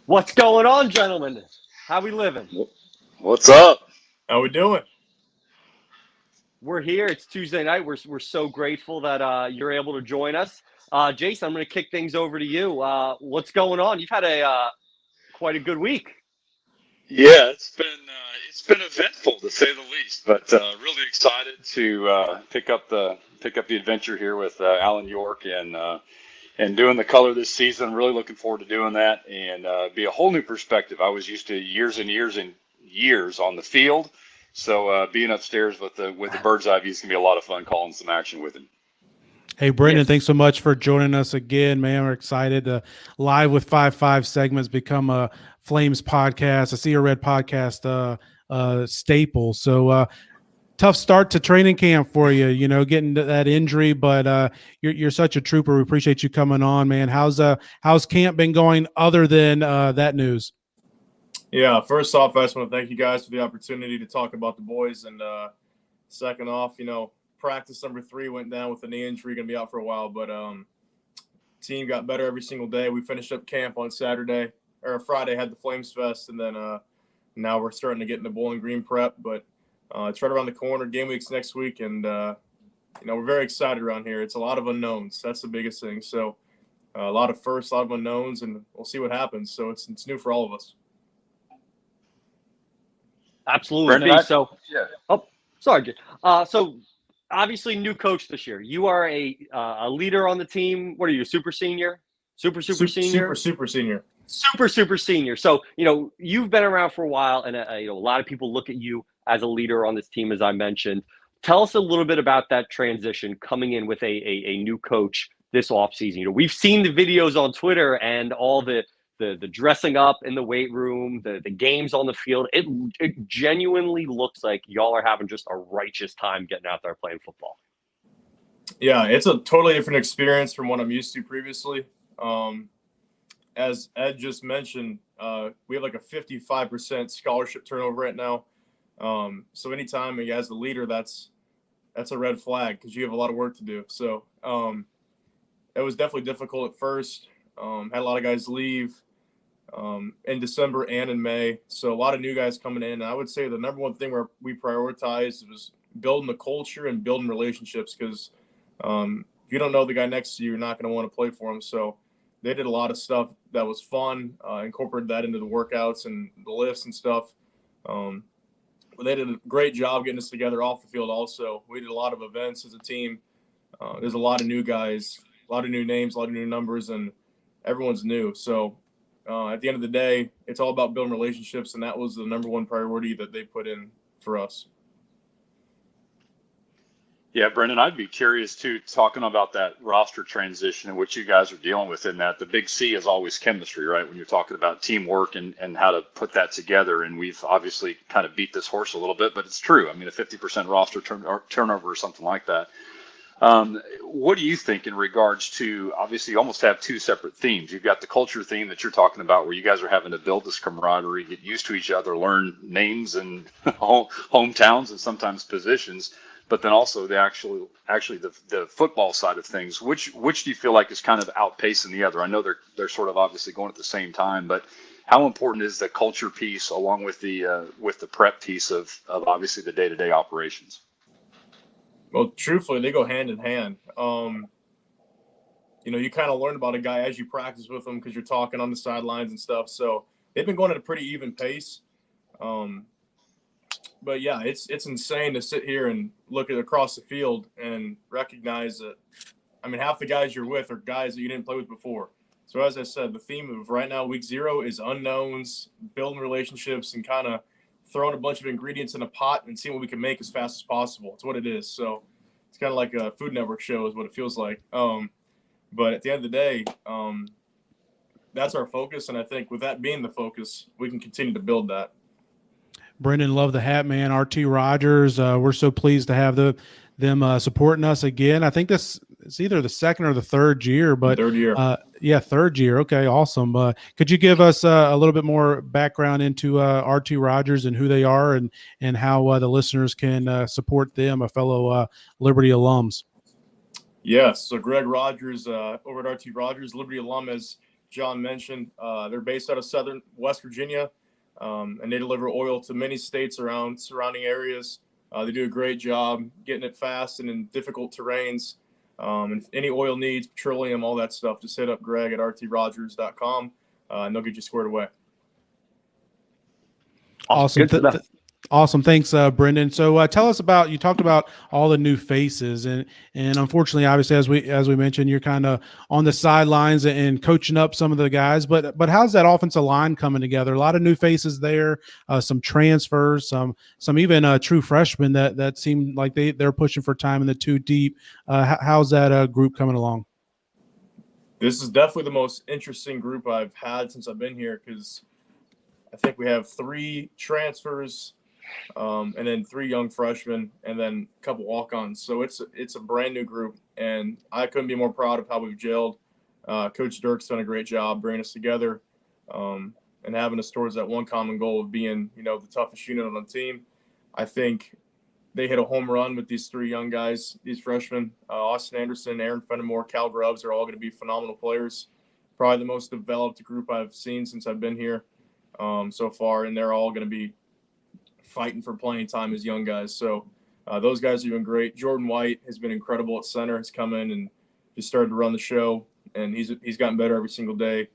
Speaker 1: What's going on, gentlemen? How we living?
Speaker 6: What's up?
Speaker 7: How we doing?
Speaker 1: We're here. It's Tuesday night. We're so grateful that you're able to join us. Jason, I'm going to kick things over to you. What's going on? You've had quite a good week.
Speaker 6: Yeah, it's been eventful to say the least, but really excited to pick up the adventure here with Alan York and doing the color this season. Really looking forward to doing that, and be a whole new perspective. I was used to years and years and years on the field, so being upstairs with the bird's eye view is gonna be a lot of fun, calling some action with him.
Speaker 2: Hey, Brendan,
Speaker 1: Yes.
Speaker 2: Thanks so much for joining us again, man. We're excited to live with 5-5 segments become a Flames podcast, a Sea or Red podcast staple. So tough start to training camp for you, getting that injury, but you're such a trooper. We appreciate you coming on, man. How's camp been going other than that news?
Speaker 7: Yeah, first off, I just want to thank you guys for the opportunity to talk about the boys. And second off, practice number 3 went down with a knee injury, going to be out for a while, but team got better every single day. We finished up camp on Friday, had the Flames Fest, and then now we're starting to get into Bowling Green prep, but it's right around the corner. Game week's next week, and we're very excited around here. It's a lot of unknowns. That's the biggest thing. So a lot of firsts, a lot of unknowns, and we'll see what happens. So it's new for all of us.
Speaker 1: Absolutely.
Speaker 6: Brendan,
Speaker 1: So,
Speaker 6: yeah.
Speaker 1: Oh, sorry. So obviously new coach this year. You are a leader on the team. What are you, super senior? Super senior?
Speaker 7: Super senior.
Speaker 1: Super senior. So, you've been around for a while, and a lot of people look at you as a leader on this team, as I mentioned. Tell us a little bit about that transition coming in with a new coach this offseason. We've seen the videos on Twitter and all the dressing up in the weight room, the games on the field. It genuinely looks like y'all are having just a righteous time getting out there playing football.
Speaker 7: Yeah, it's a totally different experience from what I'm used to previously. As Ed just mentioned, we have like a 55% scholarship turnover right now. So anytime as the leader, that's a red flag because you have a lot of work to do. So it was definitely difficult at first. Had a lot of guys leave in December and in May. So a lot of new guys coming in. And I would say the number one thing where we prioritized was building the culture and building relationships, because if you don't know the guy next to you, you're not going to want to play for him. So they did a lot of stuff that was fun, incorporated that into the workouts and the lifts and stuff. They did a great job getting us together off the field also. We did a lot of events as a team. There's a lot of new guys, a lot of new names, a lot of new numbers, and everyone's new. So At the end of the day, it's all about building relationships, and that was the number one priority that they put in for us.
Speaker 6: Yeah, Brendan, I'd be curious too, talking about that roster transition and what you guys are dealing with in that. The big C is always chemistry, right? When you're talking about teamwork and how to put that together. And we've obviously kind of beat this horse a little bit, but it's true. I mean, a 50% roster turnover or something like that. What do you think in regards to, obviously you almost have two separate themes. You've got the culture theme that you're talking about where you guys are having to build this camaraderie, get used to each other, learn names and hometowns and sometimes positions, but then also the actually the football side of things. Which do you feel like is kind of outpacing the other? I know they're sort of obviously going at the same time, but how important is the culture piece along with the prep piece of obviously the day-to-day operations?
Speaker 7: Well, truthfully, they go hand in hand. You kind of learn about a guy as you practice with them because you're talking on the sidelines and stuff. So they've been going at a pretty even pace. But yeah, it's insane to sit here and look at across the field and recognize that, I mean, half the guys you're with are guys that you didn't play with before. So as I said, the theme of right now, week 0 is unknowns, building relationships, and kind of throwing a bunch of ingredients in a pot and seeing what we can make as fast as possible. It's what it is. So it's kind of like a Food Network show is what it feels like. But at the end of the day, that's our focus. And I think with that being the focus, we can continue to build that.
Speaker 2: Brendan, love the hat, man. RT Rogers, we're so pleased to have them supporting us again. I think this is either the second or the third year, but
Speaker 7: Third year.
Speaker 2: Third year. Okay, awesome. Could you give us a little bit more background into RT Rogers and who they are and how the listeners can support them, a fellow Liberty alums?
Speaker 7: Yes. So Greg Rogers over at RT Rogers, Liberty alum, as John mentioned. They're based out of Southern West Virginia, and they deliver oil to many states around surrounding areas. They do a great job getting it fast and in difficult terrains. And any oil needs, petroleum, all that stuff, just hit up Greg at rtrogers.com, and they'll get you squared away.
Speaker 2: Awesome. Awesome. Thanks, Brendan. So tell us about, you talked about all the new faces and unfortunately, obviously, as we mentioned, you're kind of on the sidelines and coaching up some of the guys, but how's that offensive line coming together? A lot of new faces there, some transfers, some even true freshmen that seem like they're pushing for time in the 2 deep. How's that group coming along?
Speaker 7: This is definitely the most interesting group I've had since I've been here, because I think we have 3 transfers, and then 3 young freshmen, and then a couple walk-ons. So it's a brand new group, and I couldn't be more proud of how we've gelled. Coach Dirk's done a great job bringing us together, and having us towards that one common goal of being, the toughest unit on the team. I think they hit a home run with these 3 young guys, these freshmen. Austen Anderson, Aaron Fenimore, Cal Grubbs are all going to be phenomenal players. Probably the most developed group I've seen since I've been here so far, and they're all going to be fighting for playing time as young guys. So those guys are doing great. Jordan White has been incredible at center. He's come in and just started to run the show, and he's gotten better every single day.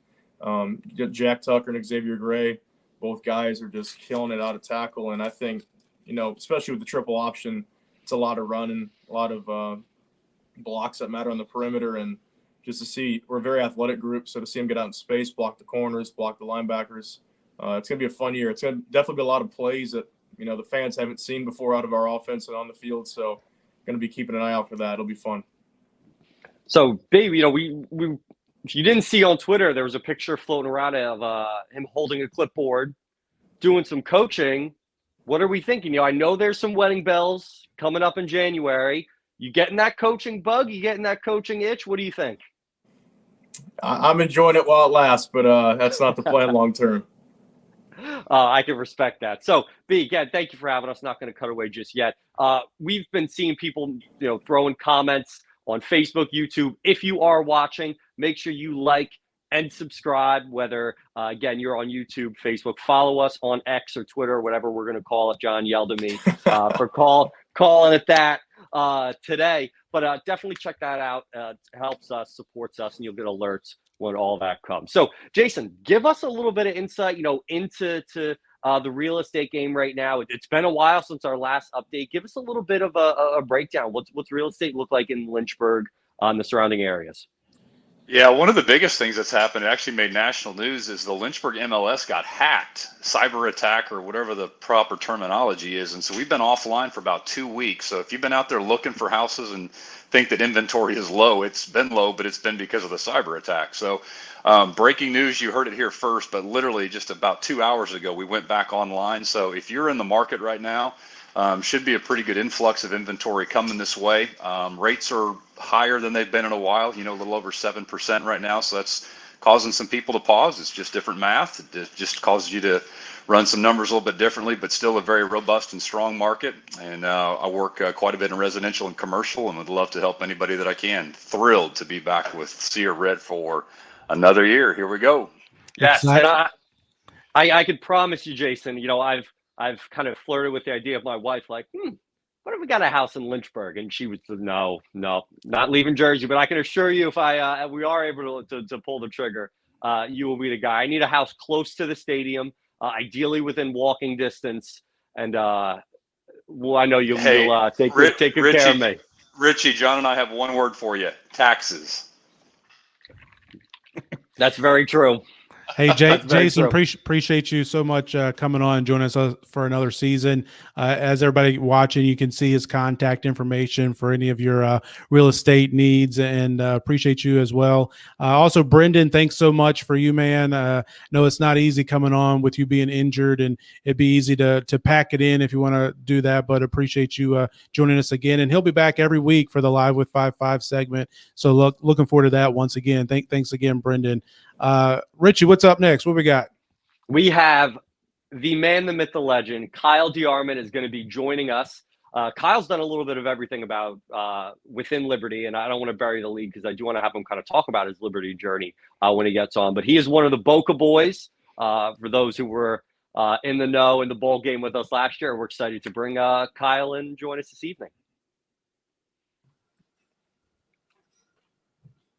Speaker 7: Jack Tucker and Xavier Gray, both guys are just killing it out of tackle. And I think, especially with the triple option, it's a lot of running, a lot of blocks that matter on the perimeter. And just to see, we're a very athletic group, so to see them get out in space, block the corners, block the linebackers, it's going to be a fun year. It's going to definitely be a lot of plays that, the fans haven't seen before out of our offense and on the field. So going to be keeping an eye out for that. It'll be fun.
Speaker 1: So, Babe, you didn't see on Twitter, there was a picture floating around of him holding a clipboard, doing some coaching. What are we thinking? I know there's some wedding bells coming up in January. You getting that coaching bug? You getting that coaching itch? What do you think?
Speaker 7: I'm enjoying it while it lasts, but that's not the plan long term.
Speaker 1: I can respect that. So, B, again, thank you for having us. Not going to cut away just yet. We've been seeing people, throwing comments on Facebook, YouTube. If you are watching, make sure you like and subscribe, whether, again, you're on YouTube, Facebook. Follow us on X or Twitter, or whatever we're going to call it. John yelled at me for calling it that today. But definitely check that out. It helps us, supports us, and you'll get alerts when all that comes. So, Jason, give us a little bit of insight, into the real estate game right now. It's been a while since our last update. Give us a little bit of a breakdown. What's real estate look like in Lynchburg and the surrounding areas?
Speaker 6: Yeah, one of the biggest things that's happened, it actually made national news, is the Lynchburg MLS got hacked, cyber attack or whatever the proper terminology is. And so we've been offline for about 2 weeks. So if you've been out there looking for houses and think that inventory is low, it's been low, but it's been because of the cyber attack. So breaking news, you heard it here first, but literally just about 2 hours ago, we went back online. So if you're in the market right now, should be a pretty good influx of inventory coming this way. Rates are higher than they've been in a while, a little over 7% right now. So that's causing some people to pause. It's just different math. It just causes you to run some numbers a little bit differently, but still a very robust and strong market. And I work quite a bit in residential and commercial and would love to help anybody that I can. Thrilled to be back with Sear Red for another year. Here we go.
Speaker 1: Yes, and I could promise you, Jason, I've kind of flirted with the idea of my wife, like, what if we got a house in Lynchburg? And she was, no, not leaving Jersey. But I can assure you, if we are able to pull the trigger, you will be the guy. I need a house close to the stadium, ideally within walking distance. And well, I know you'll take good care of me.
Speaker 6: Richie, John and I have one word for you: taxes.
Speaker 1: That's very true.
Speaker 2: Hey, Jason, appreciate you so much coming on and joining us for another season. As everybody watching, you can see his contact information for any of your real estate needs, and appreciate you as well. Also, Brendan, thanks so much for you, man. No, it's not easy coming on with you being injured, and it'd be easy to pack it in if you want to do that, but appreciate you joining us again. And he'll be back every week for the Live with 5-5 segment. So looking forward to that once again. Thanks again, Brendan. Richie, what's up next? What we got?
Speaker 1: We have the man, the myth, the legend. Kyle DeArmond is going to be joining us. Kyle's done a little bit of everything about within Liberty, and I don't want to bury the lead because I do want to have him kind of talk about his Liberty journey when he gets on. But he is one of the Boca boys. For those who were in the know in the bowl game with us last year, we're excited to bring Kyle in and join us this evening.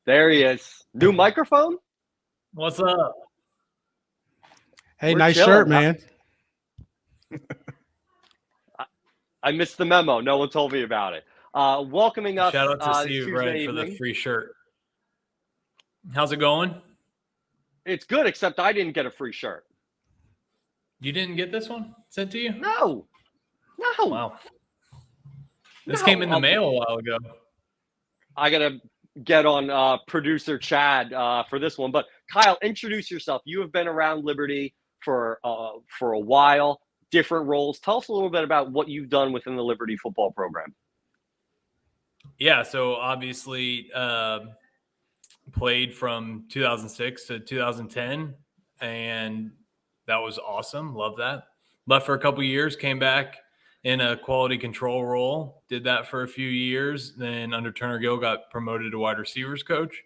Speaker 1: There he is. New microphone?
Speaker 8: What's up?
Speaker 2: Hey, nice shirt, man.
Speaker 1: I missed the memo. No one told me about it. Welcoming us.
Speaker 8: Shout out to Steve Red for
Speaker 1: evening.
Speaker 8: the free shirt. How's it going?
Speaker 1: It's good, except I didn't get a free shirt.
Speaker 8: You didn't get this one sent to you?
Speaker 1: No.
Speaker 8: Wow. This came in the mail a while ago. I
Speaker 1: got to get on producer Chad for this one. But Kyle, introduce yourself. You have been around Liberty for a while, different roles. Tell us a little bit about what you've done within the Liberty football program.
Speaker 8: Yeah, so obviously played from 2006 to 2010, and that was awesome. Love that. Left for a couple years, came back in a quality control role, did that for a few years. Then under Turner Gill, got promoted to wide receivers coach.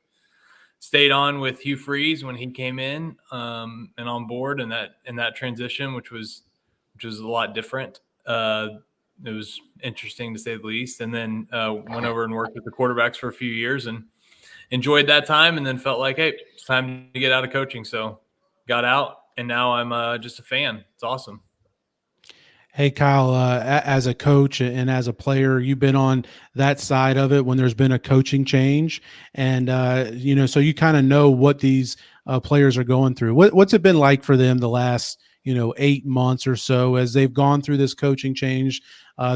Speaker 8: Stayed on with Hugh Freeze when he came in and on board in that transition, which was a lot different. It was interesting to say the least. And then went over and worked with the quarterbacks for a few years and enjoyed that time. And then felt like, hey, it's time to get out of coaching. So got out, and now I'm just a fan. It's awesome.
Speaker 2: Hey, Kyle, as a coach and as a player, you've been on that side of it when there's been a coaching change. And, so you kind of know what these players are going through. What's it been like for them the last, 8 months or so as they've gone through this coaching change?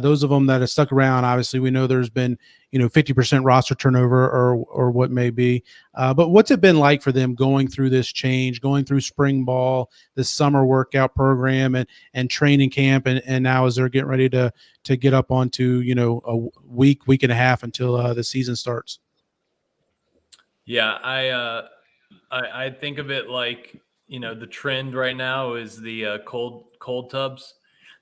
Speaker 2: Those of them that have stuck around, obviously, we know there's been, 50% roster turnover or what may be. But what's it been like for them going through this change, going through spring ball, this summer workout program and training camp, and now as they're getting ready to get up onto, a week and a half until the season starts?
Speaker 8: Yeah, I think of it like, the trend right now is the cold tubs.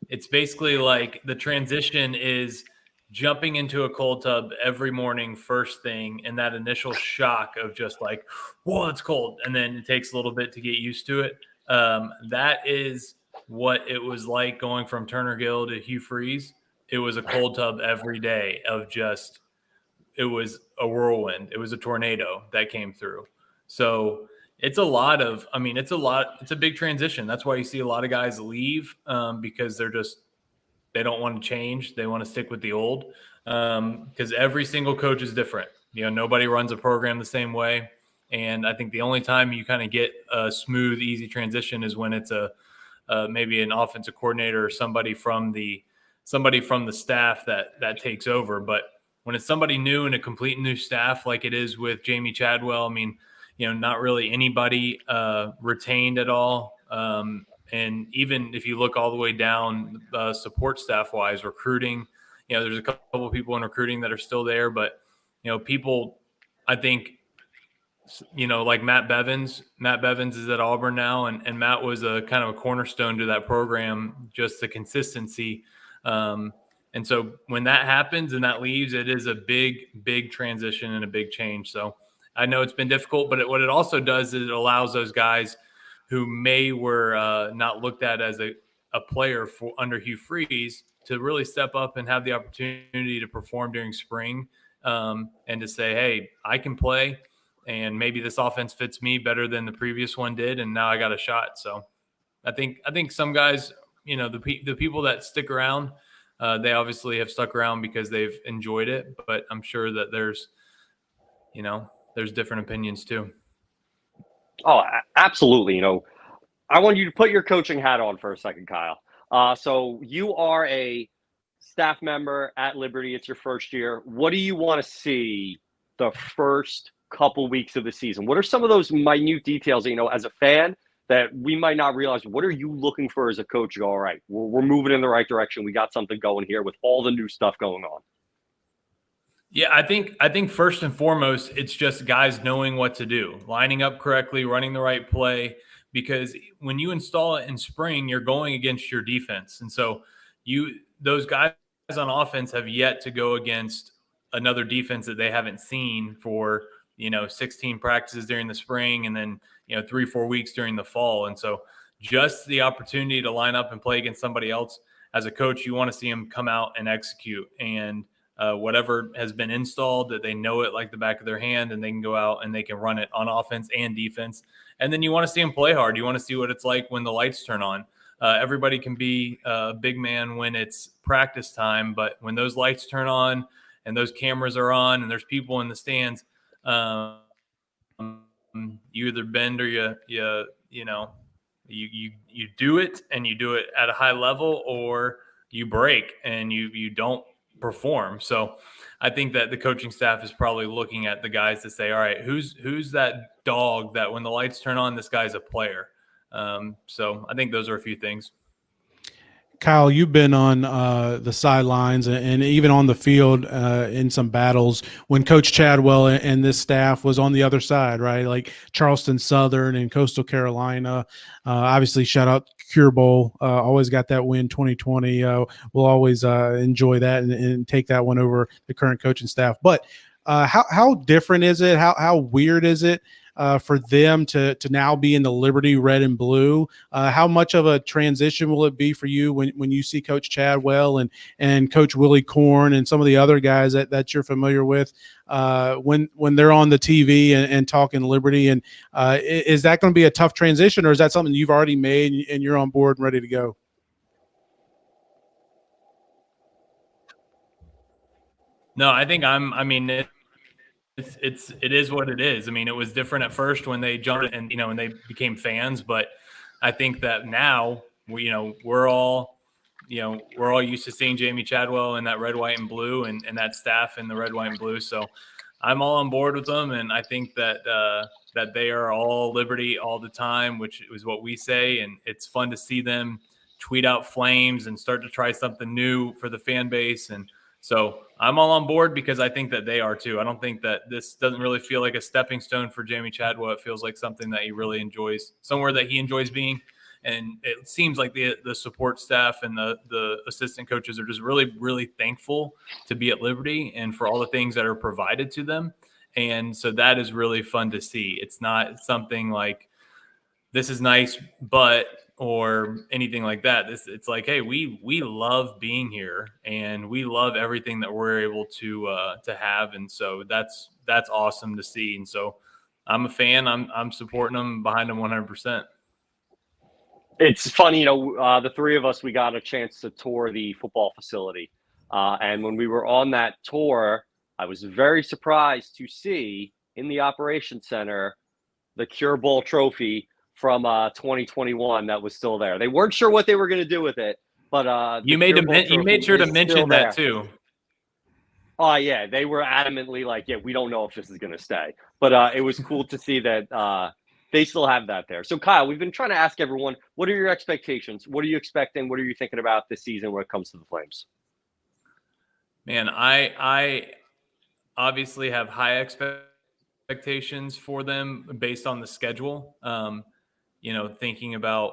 Speaker 8: It's basically like the transition is jumping into a cold tub every morning, first thing, and that initial shock of just like, whoa, it's cold. And then it takes a little bit to get used to it. That is what it was like going from Turner Gill to Hugh Freeze. It was a cold tub every day of just, it was a whirlwind. It was a tornado that came through. So it's a big transition. That's why you see a lot of guys leave because they don't want to change. They want to stick with the old because every single coach is different. Nobody runs a program the same way. And I think the only time you kind of get a smooth, easy transition is when it's maybe an offensive coordinator or somebody from the staff that takes over. But when it's somebody new and a complete new staff, like it is with Jamie Chadwell, I mean, not really anybody retained at all. And even if you look all the way down support staff wise, recruiting, there's a couple of people in recruiting that are still there, but people, I think, like Matt Bevins is at Auburn now. And Matt was a kind of a cornerstone to that program, just the consistency. And so when that happens and that leaves, it is a big transition and a big change. So I know it's been difficult, but what it also does is it allows those guys who were not looked at as a player under Hugh Freeze to really step up and have the opportunity to perform during spring, and to say, hey, I can play, and maybe this offense fits me better than the previous one did, and now I got a shot. So I think some guys, the people that stick around, they obviously have stuck around because they've enjoyed it, but I'm sure that there's different opinions too.
Speaker 1: Oh, absolutely. I want you to put your coaching hat on for a second, Kyle. So you are a staff member at Liberty. It's your first year. What do you want to see the first couple weeks of the season? What are some of those minute details that, as a fan, that we might not realize? What are you looking for as a coach? You go, all right, we're moving in the right direction. We got something going here with all the new stuff going on.
Speaker 8: Yeah, I think first and foremost, it's just guys knowing what to do, lining up correctly, running the right play, because when you install it in spring, you're going against your defense. And so those guys on offense have yet to go against another defense that they haven't seen for, 16 practices during the spring, and then, 3-4 weeks during the fall. And so just the opportunity to line up and play against somebody else, as a coach, you want to see them come out and execute. And whatever has been installed, that they know it like the back of their hand, and they can go out and they can run it on offense and defense. And then you want to see them play hard. You want to see what it's like when the lights turn on. Everybody can be a big man when it's practice time, but when those lights turn on and those cameras are on and there's people in the stands, you either bend or you do it, and you do it at a high level, or you break and you don't perform. So I think that the coaching staff is probably looking at the guys to say, all right, who's that dog that when the lights turn on, this guy's a player. So I think those are a few things.
Speaker 2: Kyle, you've been on the sidelines and even on the field in some battles when Coach Chadwell and this staff was on the other side, right? Like Charleston Southern and Coastal Carolina. Obviously, shout out Cure Bowl. Always got that win 2020. We'll always enjoy that and take that one over the current coaching staff. But how different is it? How weird is it for them to now be in the Liberty red and blue? How much of a transition will it be for you when you see Coach Chadwell and Coach Willie Korn and some of the other guys that you're familiar with when they're on the TV and talking Liberty? And is that going to be a tough transition, or is that something you've already made and you're on board and ready to go?
Speaker 8: No, I think it is what it is. I mean, it was different at first when they jumped and and they became fans, but I think that now we're all used to seeing Jamie Chadwell in that red, white, and blue, and that staff in the red, white, and blue. So I'm all on board with them, and I think that that they are all Liberty all the time, which is what we say, and it's fun to see them tweet out flames and start to try something new for the fan base. And so I'm all on board because I think that they are too. I don't think that this doesn't really feel like a stepping stone for Jamie Chadwell. It feels like something that he really enjoys, somewhere that he enjoys being. And it seems like the support staff and the assistant coaches are just really, really thankful to be at Liberty and for all the things that are provided to them. And so that is really fun to see. It's not something like this is nice, but or anything like that. It's like, hey, we love being here and we love everything that we're able to have, and so that's awesome to see. And so I'm a fan. I'm supporting them, behind them 100%.
Speaker 1: It's funny, the three of us, we got a chance to tour the football facility, and when we were on that tour, I was very surprised to see in the operations center the Cure Bowl trophy from 2021 that was still there. They weren't sure what they were going to do with it, but
Speaker 8: You
Speaker 1: the Cure Bowl
Speaker 8: you made
Speaker 1: trophy
Speaker 8: sure to
Speaker 1: is still
Speaker 8: mention that
Speaker 1: there.
Speaker 8: too.
Speaker 1: Oh yeah, they were adamantly like, yeah, we don't know if this is going to stay, but it was cool to see that they still have that there. So Kyle, we've been trying to ask everyone, what are your expectations? What are you expecting? What are you thinking about this season when it comes to the Flames?
Speaker 8: Man, I obviously have high expectations for them based on the schedule. Thinking about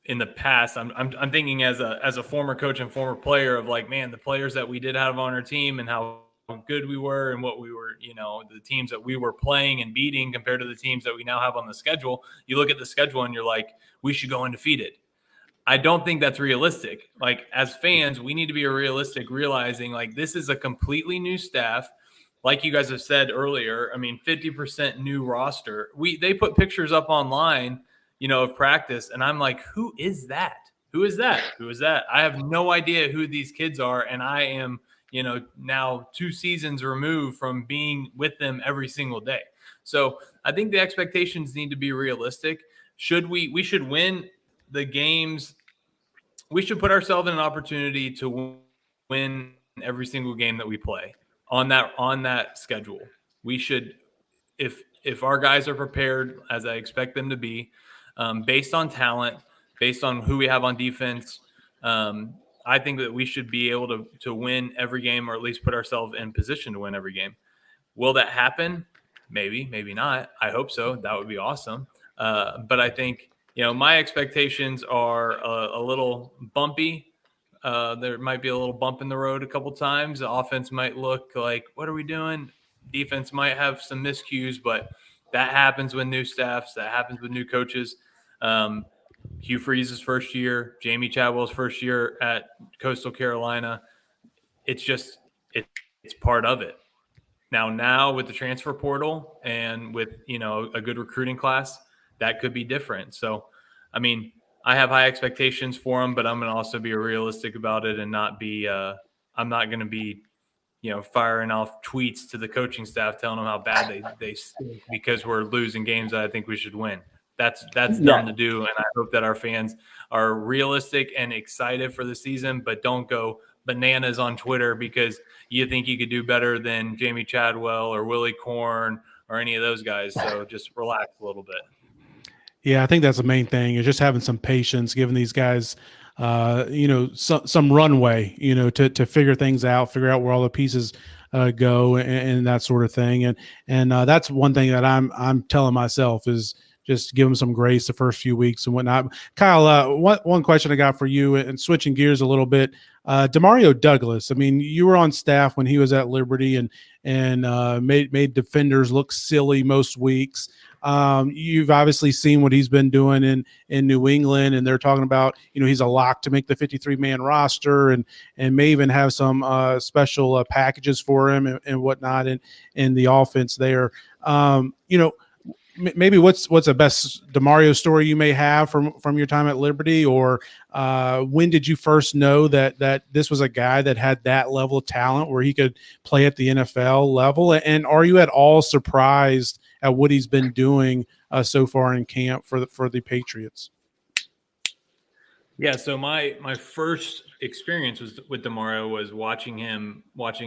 Speaker 8: in the past, I'm thinking as a former coach and former player of like, man, the players that we did have on our team and how good we were and what we were, the teams that we were playing and beating compared to the teams that we now have on the schedule. You look at the schedule and you're like, we should go undefeated. I don't think that's realistic. Like, as fans, we need to be realistic, realizing like this is a completely new staff. Like you guys have said earlier, I mean, 50% new roster. They put pictures up online, of practice, and I'm like, who is that? Who is that? Who is that? I have no idea who these kids are, and I am, now 2 seasons removed from being with them every single day. So I think the expectations need to be realistic. We should win the games. We should put ourselves in an opportunity to win every single game that we play on that schedule. We should, if our guys are prepared as I expect them to be, based on talent, based on who we have on defense, I think that we should be able to win every game, or at least put ourselves in position to win every game. Will that happen? Maybe, maybe not. I hope so. That would be awesome. But I think, my expectations are a little bumpy. There might be a little bump in the road a couple times. The offense might look like, what are we doing? Defense might have some miscues, but that happens with new staffs. That happens with new coaches. Hugh Freeze's first year, Jamie Chadwell's first year at Coastal Carolina. It's part of it. Now with the transfer portal and with, a good recruiting class, that could be different. So, I mean, I have high expectations for them, but I'm going to also be realistic about it and not be, I'm not going to be, firing off tweets to the coaching staff telling them how bad they stink because we're losing games that I think we should win. That's dumb to do, and I hope that our fans are realistic and excited for the season, but don't go bananas on Twitter because you think you could do better than Jamie Chadwell or Willie Korn or any of those guys. So just relax a little bit.
Speaker 2: Yeah, I think that's the main thing, is just having some patience, giving these guys, some runway, to figure things out, figure out where all the pieces go, and that sort of thing. And that's one thing that I'm telling myself is just give them some grace the first few weeks and whatnot. Kyle, one question I got for you, and switching gears a little bit, Demario Douglas. I mean, you were on staff when he was at Liberty and made defenders look silly most weeks. You've obviously seen what he's been doing in New England, and they're talking about, he's a lock to make the 53-man roster, and may even have some special packages for him and whatnot in the offense there. Maybe what's the best Demario story you may have from your time at Liberty, or when did you first know that this was a guy that had that level of talent where he could play at the NFL level? And are you at all surprised at what he's been doing so far in camp for the Patriots?
Speaker 8: Yeah, so my first experience with Demario was watching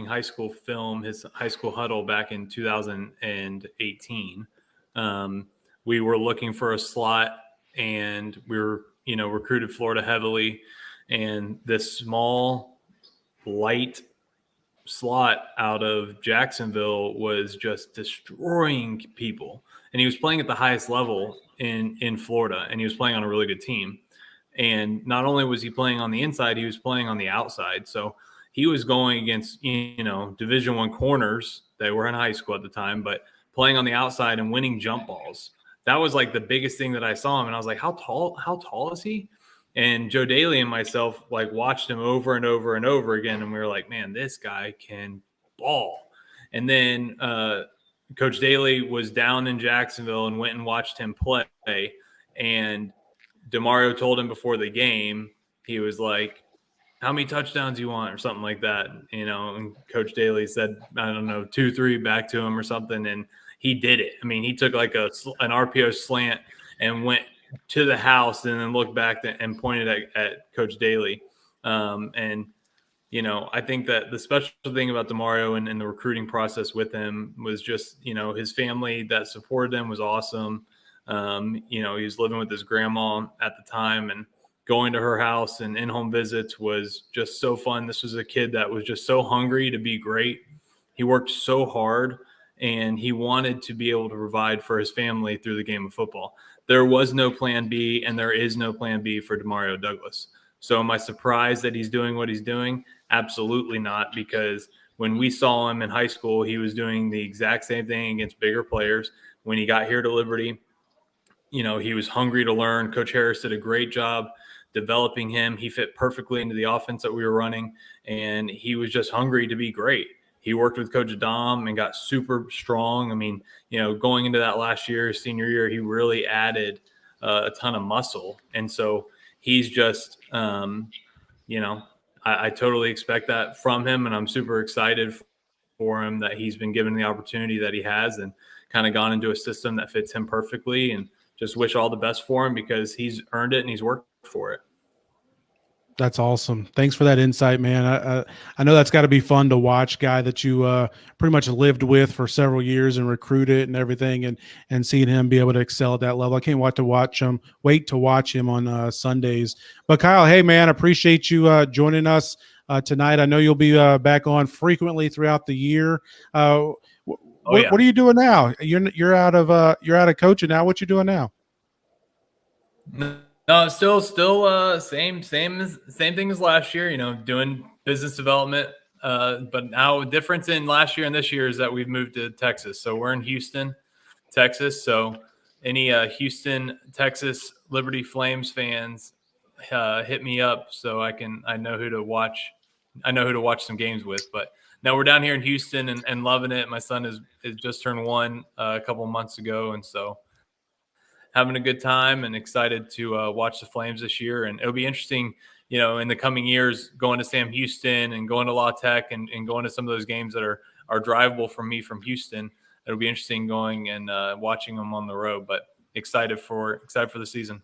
Speaker 8: high school film, his high school huddle back in 2018. We were looking for a slot, and we were, recruited Florida heavily, and this small, light slot out of Jacksonville was just destroying people. And he was playing at the highest level in Florida, and he was playing on a really good team. And not only was he playing on the inside, he was playing on the outside. So he was going against, Division I corners that were in high school at the time, but playing on the outside and winning jump balls. That was like the biggest thing that I saw him. And I was like, how tall is he? And Joe Daly and myself like watched him over and over and over again. And we were like, man, this guy can ball. And then Coach Daly was down in Jacksonville and went and watched him play. And Demario told him before the game, he was like, how many touchdowns you want or something like that, and Coach Daly said, I don't know, 2-3 back to him or something. And he did it. I mean, he took like an RPO slant and went to the house and then looked back and pointed at Coach Daly. And I think that the special thing about DeMario and the recruiting process with him was just, his family that supported him was awesome. He was living with his grandma at the time, and going to her house and in-home visits was just so fun. This was a kid that was just so hungry to be great. He worked so hard, and he wanted to be able to provide for his family through the game of football. There was no plan B, and there is no plan B for DeMario Douglas. So am I surprised that he's doing what he's doing? Absolutely not, because when we saw him in high school, he was doing the exact same thing against bigger players. When he got here to Liberty, he was hungry to learn. Coach Harris did a great job developing him. He fit perfectly into the offense that we were running, and he was just hungry to be great. He worked with Coach Dom and got super strong. I mean, going into that last year, his senior year, he really added a ton of muscle. And so he's just, I totally expect that from him, and I'm super excited for him that he's been given the opportunity that he has and kind of gone into a system that fits him perfectly, and just wish all the best for him because he's earned it and he's worked for it.
Speaker 2: That's awesome. Thanks for that insight, man. I know that's got to be fun to watch, guy that you pretty much lived with for several years and recruited and everything, and seeing him be able to excel at that level. I can't wait to watch him on Sundays. But Kyle, hey man, appreciate you joining us tonight. I know you'll be back on frequently throughout the year. What are you doing now? You're out of coaching now. What you doing now?
Speaker 8: No, still same thing as last year, doing business development. But now the difference in last year and this year is that we've moved to Texas. So we're in Houston, Texas. So any Houston, Texas Liberty Flames fans hit me up so I know who to watch. I know who to watch some games with. But now we're down here in Houston and loving it. My son is just turned 1 a couple months ago, and so having a good time and excited to watch the Flames this year. And it'll be interesting, in the coming years, going to Sam Houston and going to La Tech and going to some of those games that are drivable for me from Houston. It'll be interesting going and watching them on the road, but excited for the season.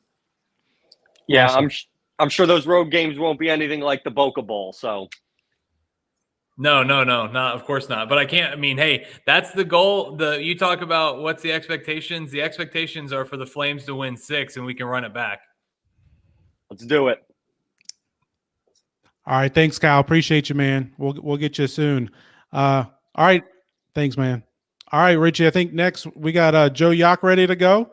Speaker 1: Yeah,
Speaker 2: awesome.
Speaker 1: I'm sure those road games won't be anything like the Boca Bowl. So
Speaker 8: No, not, of course not. But I can't. I mean, hey, that's the goal. You talk about what's the expectations. The expectations are for the Flames to win 6, and we can run it back.
Speaker 1: let's do it.
Speaker 2: All right, thanks, Kyle. Appreciate you, man. We'll get you soon. All right, thanks, man. All right, Richie. I think next we got Joe Yock ready to go.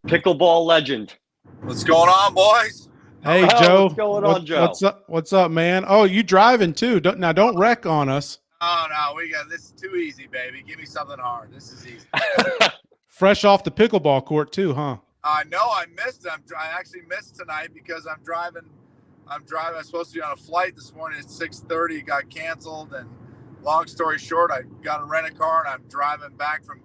Speaker 1: Pickleball legend.
Speaker 9: What's going on, boys?
Speaker 2: Hey,
Speaker 1: Oh,
Speaker 2: Joe.
Speaker 1: what's going on, Joe?
Speaker 2: What's up, man? Oh, you driving too? Don't wreck on us.
Speaker 9: Oh no, this is too easy, baby. Give me something hard. This is easy.
Speaker 2: Fresh off the pickleball court too, huh?
Speaker 9: I know I missed. I actually missed tonight because I'm driving. I'm supposed to be on a flight this morning at 6:30. It got canceled, and long story short, I got to rent a car, and I'm driving back from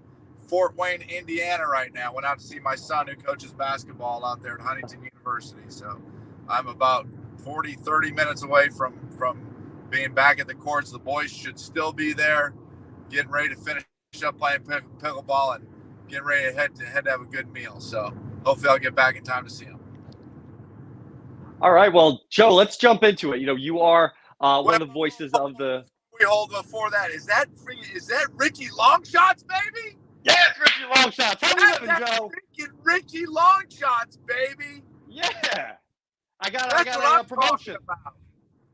Speaker 9: Fort Wayne, Indiana right now. Went out to see my son who coaches basketball out there at Huntington University. So I'm about 30 minutes away from being back at the courts. The boys should still be there, getting ready to finish up playing pickleball and getting ready to head to have a good meal. So hopefully I'll get back in time to see them.
Speaker 1: All right, well, Joe, let's jump into it. You are one of the voices of the.
Speaker 9: Before that, is that Ricky Longshots, baby?
Speaker 1: Yeah, it's Richie Longshots. How you living, Joe?
Speaker 9: Freaking Ricky Longshots, baby.
Speaker 1: Yeah, I got
Speaker 9: That's
Speaker 1: a promotion.
Speaker 9: about.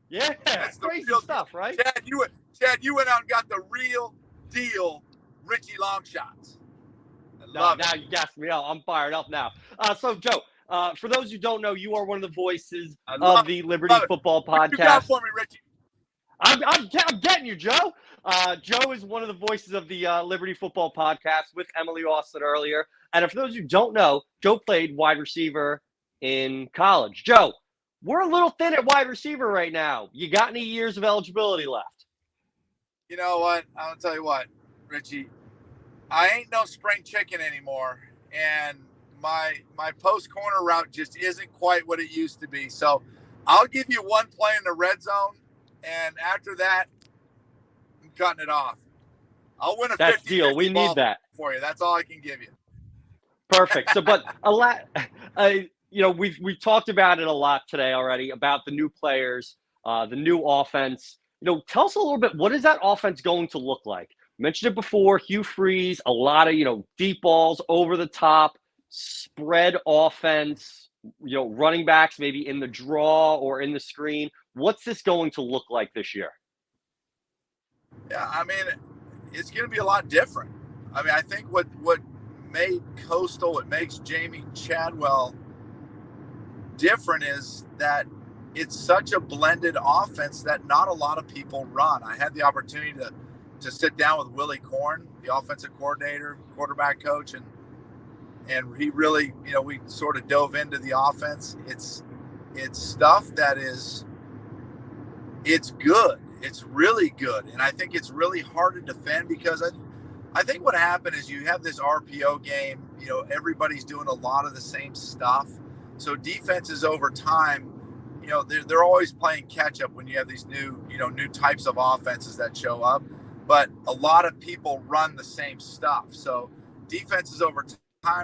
Speaker 1: Yeah,
Speaker 9: That's the
Speaker 1: crazy
Speaker 9: real
Speaker 1: stuff, right?
Speaker 9: Chad, you went out and got the real deal Richie Longshots.
Speaker 1: Now you gassed me up. I'm fired up now. So, Joe, for those who don't know, you are one of the voices of the Liberty Football Podcast.
Speaker 9: What you got for me, Richie?
Speaker 1: I'm getting you, Joe. Joe is one of the voices of the Liberty Football Podcast with Emily Austen earlier. And for those who don't know, Joe played wide receiver in college. Joe, we're a little thin at wide receiver right now. You got any years of eligibility left?
Speaker 9: You know what? I'm going to tell you what, Richie. I ain't no spring chicken anymore. And my post corner route just isn't quite what it used to be. So I'll give you one play in the red zone, and after that, I'm cutting it off. I'll win a
Speaker 1: That's
Speaker 9: 50-50
Speaker 1: deal. We
Speaker 9: ball
Speaker 1: need that.
Speaker 9: for you. That's all I can give you.
Speaker 1: Perfect. So, but a lot, we've talked about it a lot today already about the new players, the new offense. Tell us a little bit. What is that offense going to look like? Mentioned it before. Hugh Freeze, a lot of deep balls over the top, spread offense. Running backs maybe in the draw or in the screen. What's this going to look like this year?
Speaker 9: Yeah, I mean, it's going to be a lot different. I mean, I think what made Coastal, what makes Jamie Chadwell different is that it's such a blended offense that not a lot of people run. I had the opportunity to sit down with Willie Korn, the offensive coordinator, quarterback coach, and he really, we sort of dove into the offense. It's stuff that it's good. It's really good. And I think it's really hard to defend because I think what happened is you have this RPO game, everybody's doing a lot of the same stuff. So defenses over time, they're always playing catch up when you have these new types of offenses that show up. But a lot of people run the same stuff. So defenses over time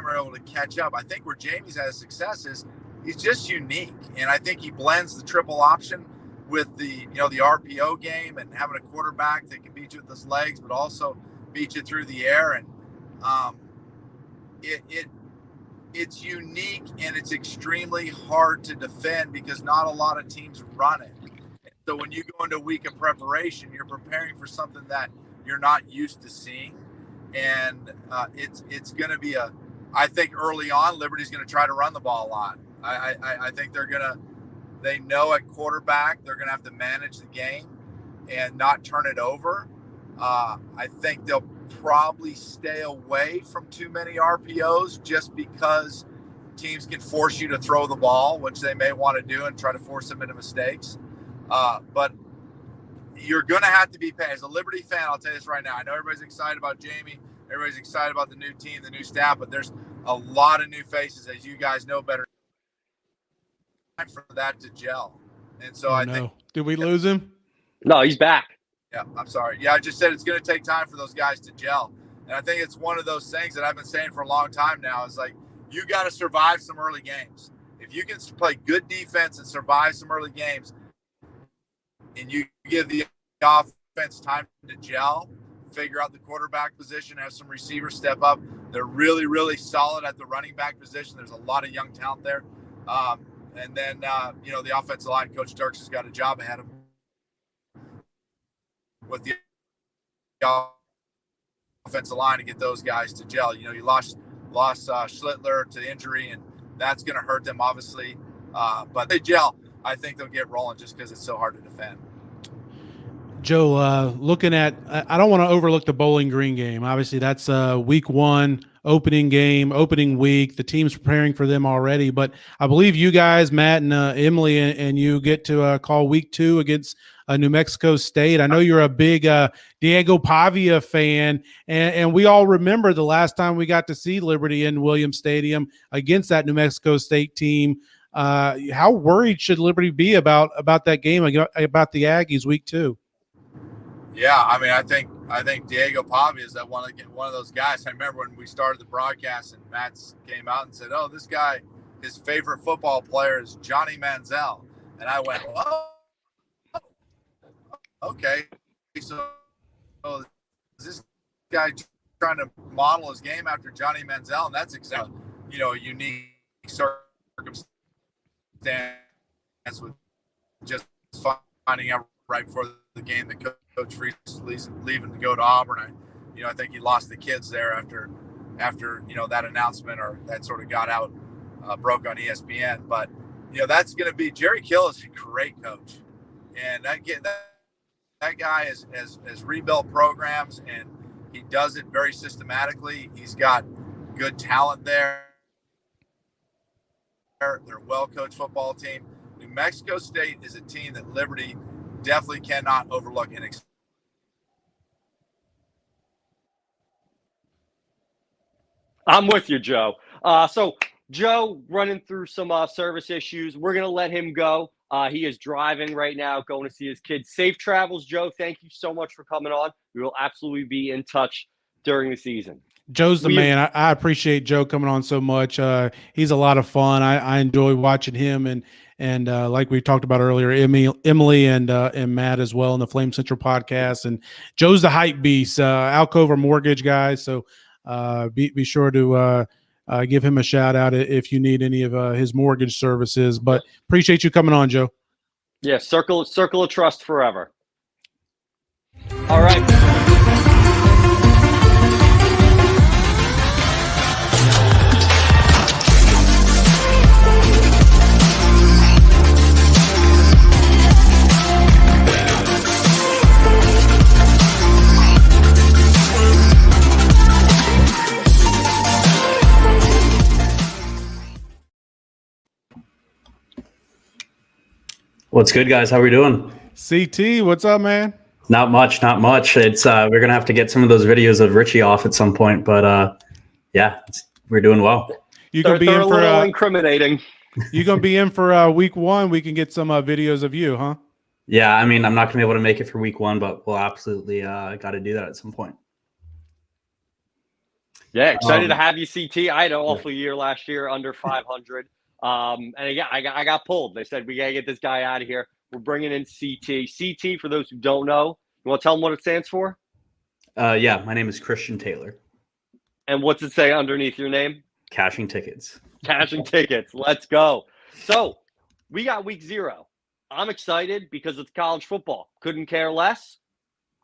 Speaker 9: are able to catch up. I think where Jamie's had success is he's just unique. And I think he blends the triple option with the RPO game and having a quarterback that can beat you with his legs, but also beat you through the air. And it's unique and it's extremely hard to defend because not a lot of teams run it. So when you go into a week of preparation, you're preparing for something that you're not used to seeing. And it's going to be I think early on, Liberty's going to try to run the ball a lot. I think they know at quarterback, they're going to have to manage the game and not turn it over. I think they'll probably stay away from too many RPOs just because teams can force you to throw the ball, which they may want to do and try to force them into mistakes. But you're going to have to be paid. As a Liberty fan, I'll tell you this right now. I know everybody's excited about Jamie. Everybody's excited about the new team, the new staff, but there's a lot of new faces, as you guys know better, for that to gel. And so I think.
Speaker 2: Did we lose him?
Speaker 1: No, he's back.
Speaker 9: Yeah, I'm sorry. Yeah, I just said it's going to take time for those guys to gel. And I think it's one of those things that I've been saying for a long time now is like, you got to survive some early games. If you can play good defense and survive some early games and you give the offense time to gel, figure out the quarterback position, have some receivers step up. They're really, really solid at the running back position. There's a lot of young talent there. And then, the offensive line, Coach Dirks has got a job ahead of him with the offensive line to get those guys to gel. You lost Schlittler to injury, and that's going to hurt them, obviously. But they gel. I think they'll get rolling just because it's so hard to defend.
Speaker 2: Joe, looking at, I don't want to overlook the Bowling Green game. Obviously, that's week one, opening game, opening week. The team's preparing for them already. But I believe you guys, Matt and Emily, and you get to call week two against New Mexico State. I know you're a big Diego Pavia fan, and we all remember the last time we got to see Liberty in Williams Stadium against that New Mexico State team. How worried should Liberty be about that game, about the Aggies week two?
Speaker 9: Yeah, I mean, I think Diego Pavia is one of those guys. I remember when we started the broadcast and Matt came out and said, "Oh, this guy, his favorite football player is Johnny Manziel," and I went, "Oh, okay, so is this guy trying to model his game after Johnny Manziel?" And that's exactly, a unique circumstance with just finding out right before the game that Coach Freeze is leaving to go to Auburn. I think he lost the kids there after that announcement, or that sort of got out, broke on ESPN. But that's going to be, Jerry Kill is a great coach, and that guy has rebuilt programs, and he does it very systematically. He's got good talent there. They're a well-coached football team. New Mexico State is a team that Liberty definitely cannot overlook.
Speaker 1: I'm with you, Joe. So Joe running through some service issues. We're going to let him go. He is driving right now, going to see his kids. Safe travels, Joe. Thank you so much for coming on. We will absolutely be in touch during the season.
Speaker 2: Joe's the man. I appreciate Joe coming on so much. He's a lot of fun. I enjoy watching him and like we talked about earlier, Emily and Matt as well in the Flame Central podcast. And Joe's the hype beast, Alcover Mortgage guy. So be sure to give him a shout out if you need any of his mortgage services. But appreciate you coming on, Joe.
Speaker 1: Yeah, circle of trust forever. All right.
Speaker 10: What's good, guys? How we doing?
Speaker 2: CT, what's up, man?
Speaker 10: Not much. It's we're gonna have to get some of those videos of Richie off at some point, but we're doing well.
Speaker 2: You gonna be in for
Speaker 1: incriminating.
Speaker 2: You gonna be in for week 1? We can get some videos of you, huh?
Speaker 10: Yeah, I mean, I'm not gonna be able to make it for week 1, but we'll absolutely got to do that at some point.
Speaker 1: Yeah, excited to have you, CT. I had an awful year last year, under 500. And again, I got pulled. They said, we got to get this guy out of here. We're bringing in CT. CT, for those who don't know, you want to tell them what it stands for?
Speaker 10: Yeah, my name is Christian Taylor.
Speaker 1: And what's it say underneath your name?
Speaker 10: Cashing tickets.
Speaker 1: Cashing tickets. Let's go. So we got week 0. I'm excited because it's college football. Couldn't care less.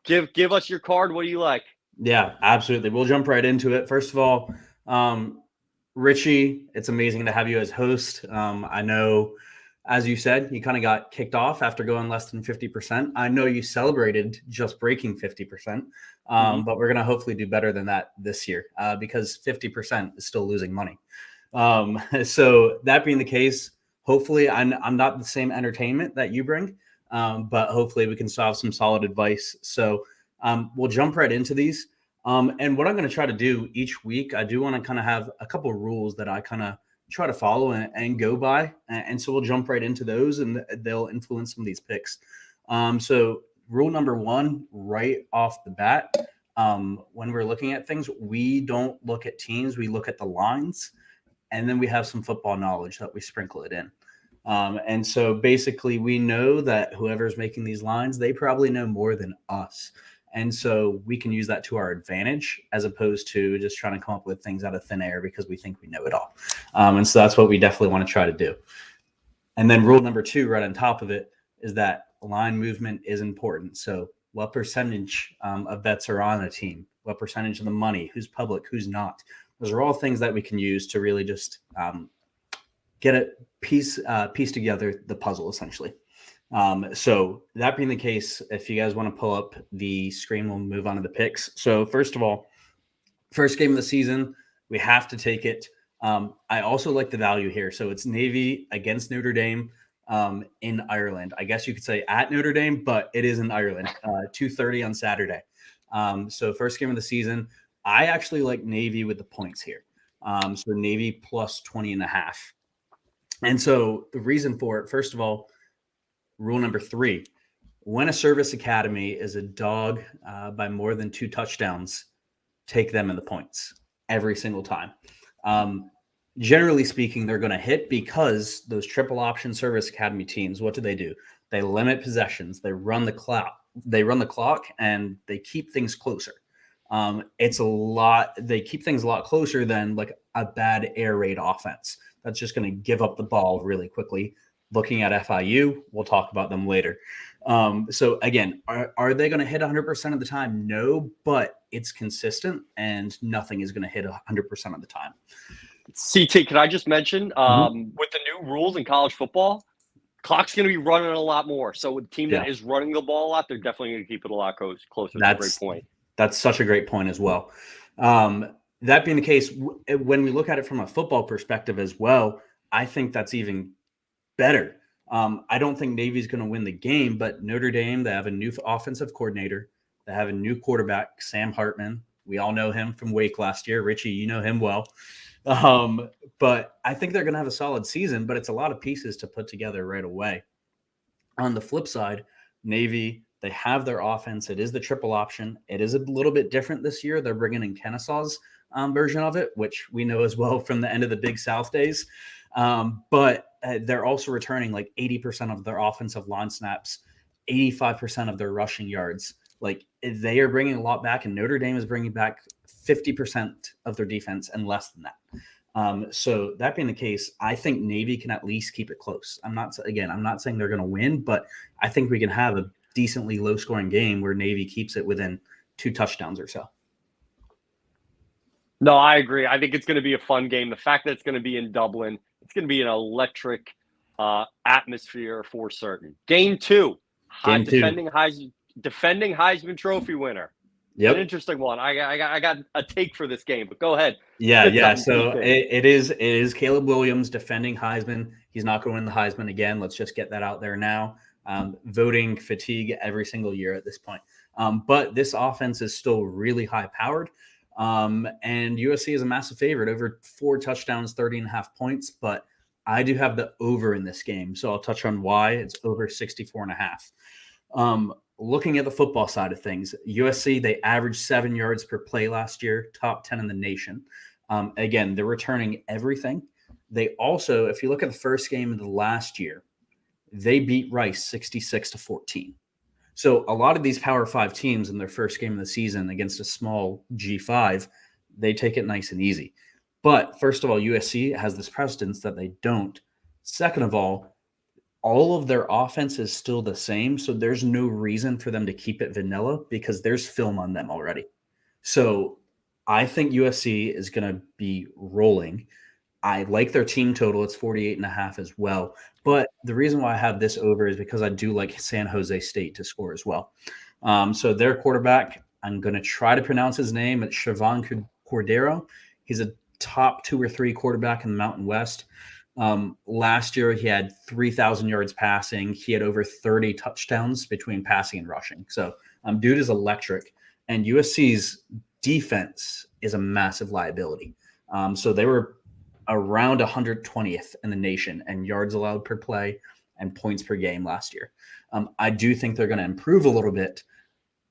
Speaker 1: Give us your card. What do you like?
Speaker 10: Yeah, absolutely. We'll jump right into it. First of all, Richie, it's amazing to have you as host. I know, as you said, you kind of got kicked off after going less than 50%. I know you celebrated just breaking 50%, but we're going to hopefully do better than that this year because 50% is still losing money. So that being the case, hopefully I'm not the same entertainment that you bring, but hopefully we can still have some solid advice. So we'll jump right into these. And what I'm going to try to do each week, I do want to kind of have a couple of rules that I kind of try to follow and go by. And so we'll jump right into those and they'll influence some of these picks. So rule number 1, right off the bat, when we're looking at things, we don't look at teams, we look at the lines, and then we have some football knowledge that we sprinkle it in. And so basically we know that whoever's making these lines, they probably know more than us. And so we can use that to our advantage as opposed to just trying to come up with things out of thin air because we think we know it all. And so that's what we definitely want to try to do. And then rule number 2, right on top of it, is that line movement is important. So what percentage of bets are on a team? What percentage of the money? Who's public? Who's not? Those are all things that we can use to really just get a piece together the puzzle, essentially. So that being the case, if you guys want to pull up the screen, we'll move on to the picks. So first of all, first game of the season, we have to take it. I also like the value here. So it's Navy against Notre Dame in Ireland. I guess you could say at Notre Dame, but it is in Ireland, 2:30 on Saturday. So first game of the season, I actually like Navy with the points here. So Navy plus 20.5. And so the reason for it, first of all, rule number 3, when a service academy is a dog by more than 2 touchdowns, take them in the points every single time. Generally speaking, they're going to hit because those triple option service academy teams, what do? They limit possessions. They run the clock and they keep things closer. They keep things a lot closer than like a bad air raid offense that's just going to give up the ball really quickly. Looking at FIU, we'll talk about them later. So again, are they going to hit 100% of the time? No, but it's consistent and nothing is going to hit 100% of the time.
Speaker 1: CT, can I just mention, with the new rules in college football, clock's going to be running a lot more. So with a team that is running the ball a lot, they're definitely going to keep it a lot closer. That's a great point.
Speaker 10: That's such a great point as well. That being the case, when we look at it from a football perspective as well, I think that's even better. I don't think Navy's going to win the game, but Notre Dame, they have a new offensive coordinator. They have a new quarterback, Sam Hartman. We all know him from Wake last year. Richie, you know him well. But I think they're going to have a solid season, but it's a lot of pieces to put together right away. On the flip side, Navy, they have their offense. It is the triple option. It is a little bit different this year. They're bringing in Kennesaw's version of it, which we know as well from the end of the Big South days. But they're also returning like 80% of their offensive line snaps, 85% of their rushing yards. Like they are bringing a lot back, and Notre Dame is bringing back 50% of their defense and less than that. So that being the case, I think Navy can at least keep it close. I'm not saying they're going to win, but I think we can have a decently low scoring game where Navy keeps it within 2 touchdowns or so.
Speaker 1: No, I agree. I think it's going to be a fun game. The fact that it's going to be in Dublin, it's going to be an electric atmosphere for certain. Game 2, defending Heisman Trophy winner.
Speaker 10: Yep.
Speaker 1: An interesting one. I got a take for this game, but go ahead.
Speaker 10: Yeah. So it is Caleb Williams defending Heisman. He's not going to win the Heisman again. Let's just get that out there now. Voting fatigue every single year at this point. But this offense is still really high powered. And USC is a massive favorite, over 4 touchdowns, 30.5 points. But I do have the over in this game. So I'll touch on why. It's over 64.5. Looking at the football side of things, USC, they averaged 7 yards per play last year, top 10 in the nation. Again, they're returning everything. They also, if you look at the first game of the last year, they beat Rice 66-14. So a lot of these Power 5 teams in their first game of the season against a small G5, they take it nice and easy. But first of all, USC has this precedence that they don't. Second of all of their offense is still the same, so there's no reason for them to keep it vanilla because there's film on them already. So I think USC is going to be rolling. I like their team total. It's 48.5 as well. But the reason why I have this over is because I do like San Jose State to score as well. So their quarterback, I'm going to try to pronounce his name. It's Siobhan Cordero. He's a top 2 or 3 quarterback in the Mountain West. Last year, he had 3,000 yards passing. He had over 30 touchdowns between passing and rushing. So dude is electric. And USC's defense is a massive liability. So they were around 120th in the nation and yards allowed per play and points per game last year. I do think they're going to improve a little bit,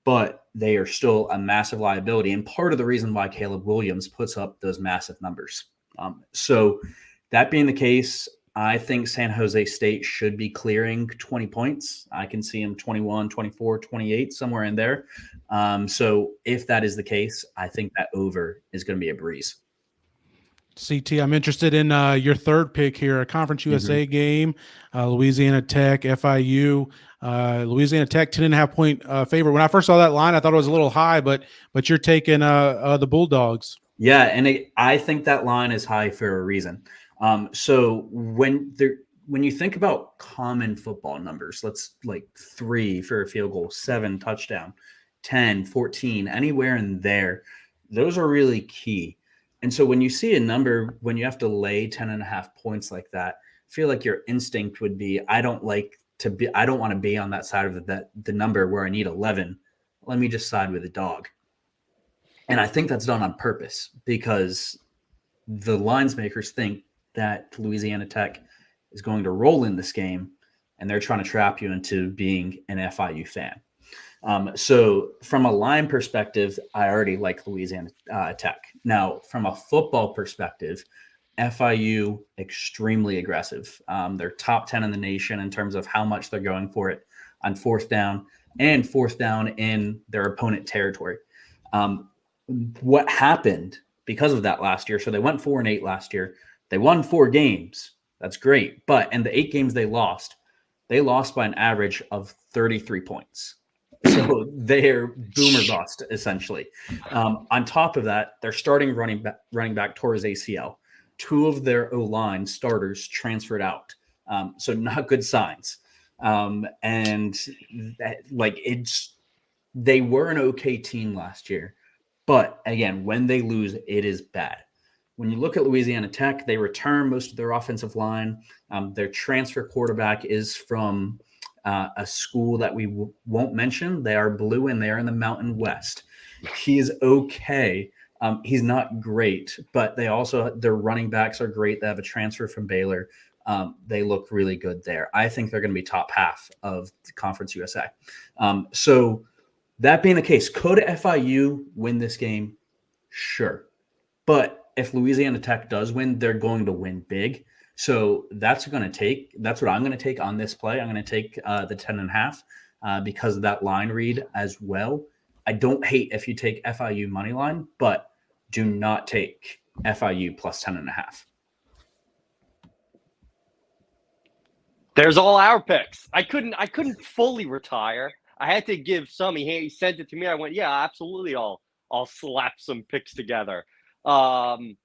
Speaker 10: but they are still a massive liability. And part of the reason why Caleb Williams puts up those massive numbers. So that being the case, I think San Jose State should be clearing 20 points. I can see them 21, 24, 28, somewhere in there. So if that is the case, I think that over is going to be a breeze.
Speaker 2: CT, I'm interested in your third pick here, a Conference USA game, Louisiana Tech, FIU. Louisiana Tech 10.5 point favorite. When I first saw that line, I thought it was a little high, but you're taking the Bulldogs.
Speaker 10: Yeah, and I think that line is high for a reason. So when you think about common football numbers, let's like 3 for a field goal, 7 touchdown, 10, 14, anywhere in there, those are really key. And so when you see a number, when you have to lay 10.5 points like that, I feel like your instinct would be, I don't want to be on that side of the number where I need 11. Let me just side with the dog. And I think that's done on purpose because the lines makers think that Louisiana Tech is going to roll in this game and they're trying to trap you into being an FIU fan. So from a line perspective, I already like Louisiana Tech. Now, from a football perspective, FIU extremely aggressive. They're top 10 in the nation in terms of how much they're going for it on 4th down and 4th down in their opponent territory. What happened because of that last year? So they went 4-8 last year. They won 4 games. That's great. But in the 8 games they lost by an average of 33 points. So they're boomer bust, essentially. On top of that, they're starting running back towards ACL. 2 of their O-line starters transferred out. So not good signs. And they were an okay team last year. But again, when they lose, it is bad. When you look at Louisiana Tech, they return most of their offensive line. Their transfer quarterback is from a school that we won't mention. They are blue and they are in the Mountain West. He is okay. He's not great, but their running backs are great. They have a transfer from Baylor. They look really good there. I think they're going to be top half of the Conference USA. So that being the case, could FIU win this game? Sure. But if Louisiana Tech does win, they're going to win big. So that's what I'm going to take on this play. I'm going to take the 10.5 because of that line read as well. I don't hate if you take FIU money line, but do not take FIU plus 10.5.
Speaker 1: There's all our picks. I couldn't fully retire. I had to give some. He sent it to me. I went, yeah, absolutely. I'll slap some picks together. I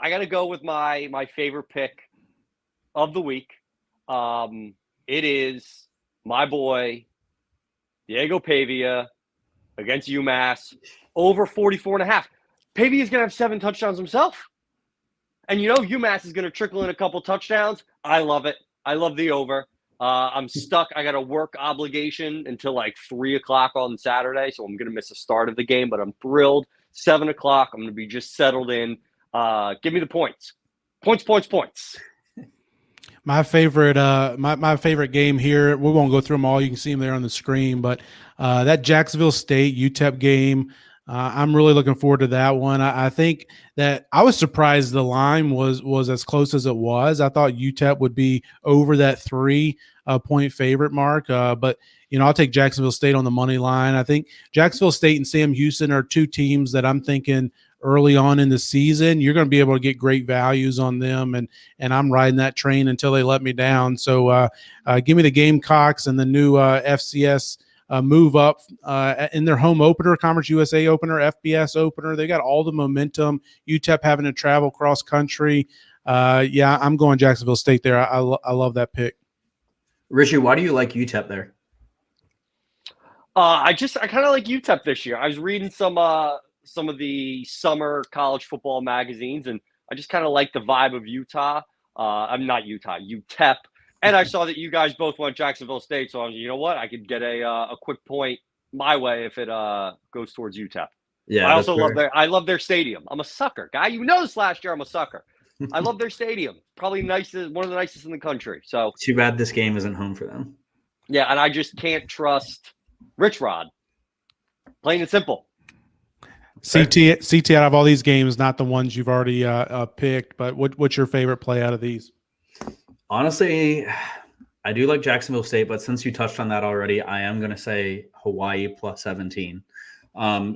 Speaker 1: got to go with my favorite pick of the week. It is my boy Diego Pavia against UMass over 44.5. Pavia is going to have 7 touchdowns himself. And UMass is going to trickle in a couple touchdowns. I love it. I love the over. I'm stuck. I got a work obligation until like 3 o'clock on Saturday, so I'm going to miss the start of the game, but I'm thrilled. 7 o'clock, I'm going to be just settled in. Give me the points. Points.
Speaker 2: My favorite, my favorite game here. We won't go through them all. You can see them there on the screen, but that Jacksonville State UTEP game. I'm really looking forward to that one. I think that I was surprised the line was as close as it was. I thought UTEP would be over that 3-point favorite mark, but I'll take Jacksonville State on the money line. I think Jacksonville State and Sam Houston are two teams that I'm thinking early on in the season you're going to be able to get great values on them, and I'm riding that train until they let me down. So give me the Gamecocks and the new FCS. Move up in their home opener, Conference USA opener, FBS opener. They got all the momentum. UTEP having to travel cross country. Yeah, I'm going Jacksonville State there. I love that pick.
Speaker 10: Richie, why do you like UTEP there?
Speaker 1: I kind of like UTEP this year. I was reading some of the summer college football magazines, and I just kind of like the vibe of Utah. I'm not Utah, UTEP. And I saw that you guys both went Jacksonville State, so I was, you know what? I could get a quick point my way if it goes towards UTEP.
Speaker 10: Yeah,
Speaker 1: I also love their stadium. I'm a sucker, guy. You know this last year. I'm a sucker. I love their stadium. Probably one of the nicest in the country. So
Speaker 10: too bad this game isn't home for them.
Speaker 1: Yeah, and I just can't trust Rich Rod. Plain and simple.
Speaker 2: CT out of all these games, not the ones you've already picked, but what's your favorite play out of these?
Speaker 10: Honestly, I do like Jacksonville State, but since you touched on that already, I am going to say Hawaii plus 17.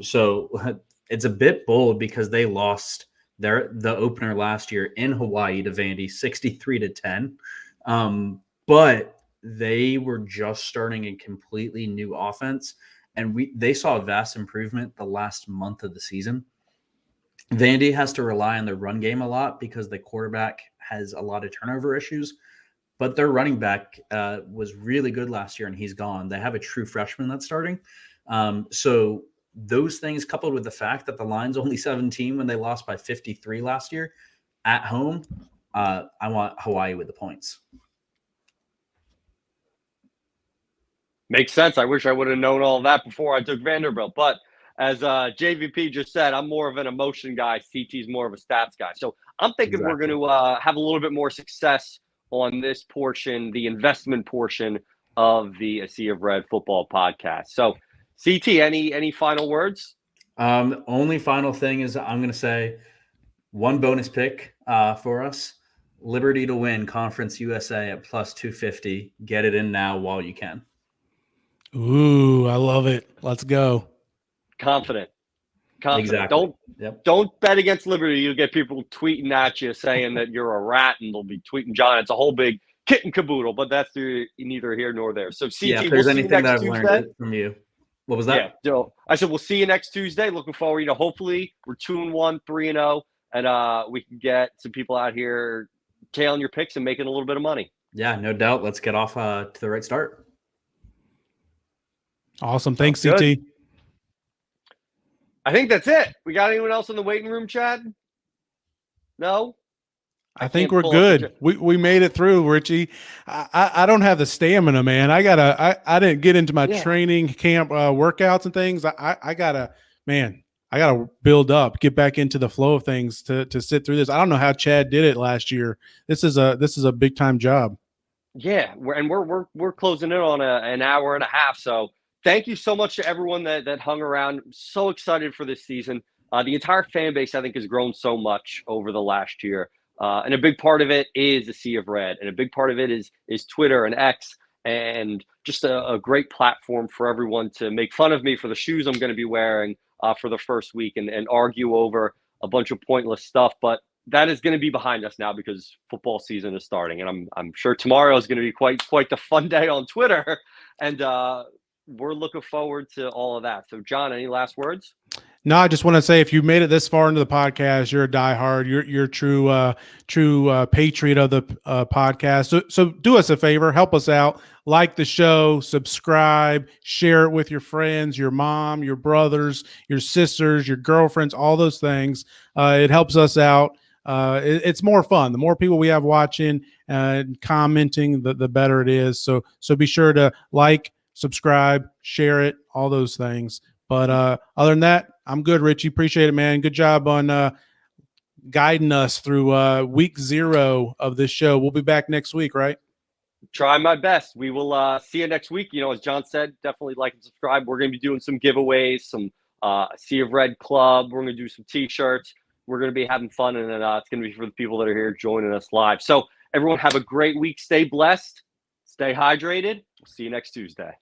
Speaker 10: So it's a bit bold because they lost the opener last year in Hawaii to Vandy 63-10. But they were just starting a completely new offense, and they saw a vast improvement the last month of the season. Vandy has to rely on their run game a lot because the quarterback has a lot of turnover issues, but their running back was really good last year, and he's gone. They have a true freshman that's starting. So those things, coupled with the fact that the line's only 17 when they lost by 53 last year at home, I want Hawaii with the points.
Speaker 1: Makes sense. I wish I would have known all that before I took Vanderbilt. But as JVP just said, I'm more of an emotion guy. CT's more of a stats guy. So I'm thinking we're going to have a little bit more success on this portion, the investment portion of the A Sea of Red football podcast. So CT, any final words?
Speaker 10: Only final thing is I'm going to say one bonus pick for us. Liberty to win Conference USA at plus 250. Get it in now while you can.
Speaker 2: Ooh, I love it. Let's go.
Speaker 1: Confident.
Speaker 10: Exactly.
Speaker 1: Don't bet against Liberty. You'll get people tweeting at you saying that you're a rat, and they'll be tweeting John. It's a whole big kit and caboodle, but that's neither here nor there. So CT,
Speaker 10: if there's anything that I've
Speaker 1: Tuesday.
Speaker 10: learned from you. What was that?
Speaker 1: Yeah, so I said we'll see you next Tuesday. Looking forward. Hopefully we're 2-1, 3-0, and we can get some people out here tailing your picks and making a little bit of money.
Speaker 10: Yeah, no doubt. Let's get off to the right start.
Speaker 2: Awesome. Thanks, CT.
Speaker 1: I think that's it. We got anyone else in the waiting room, Chad? No?
Speaker 2: I think we're good. We made it through, Richie. I don't have the stamina, man. I didn't get into my training camp workouts and things. I I got to build up, get back into the flow of things to sit through this. I don't know how Chad did it last year. This is a big time job.
Speaker 1: Yeah, we're closing in on an hour and a half. So thank you so much to everyone that hung around. I'm so excited for this season. The entire fan base, I think, has grown so much over the last year, and a big part of it is the Sea of Red, and a big part of it is Twitter and X, and just a great platform for everyone to make fun of me for the shoes I'm going to be wearing for the first week and argue over a bunch of pointless stuff. But that is going to be behind us now because football season is starting, and I'm sure tomorrow is going to be quite the fun day on Twitter, and we're looking forward to all of that. So, John, any last words?
Speaker 2: No, I just want to say, if you made it this far into the podcast, you're a diehard. You're a true patriot of the podcast. So do us a favor, help us out, like the show, subscribe, share it with your friends, your mom, your brothers, your sisters, your girlfriends, all those things. It helps us out. It's more fun. The more people we have watching and commenting, the better it is. So be sure to like, subscribe, share it, all those things. But other than that, I'm good, Richie. Appreciate it, man. Good job on guiding us through week 0 of this show. We'll be back next week, right?
Speaker 1: Try my best. We will see you next week. As John said, definitely like and subscribe. We're going to be doing some giveaways, some Sea of Red Club. We're going to do some T-shirts. We're going to be having fun, and it's going to be for the people that are here joining us live. So everyone have a great week. Stay blessed. Stay hydrated. We'll see you next Tuesday.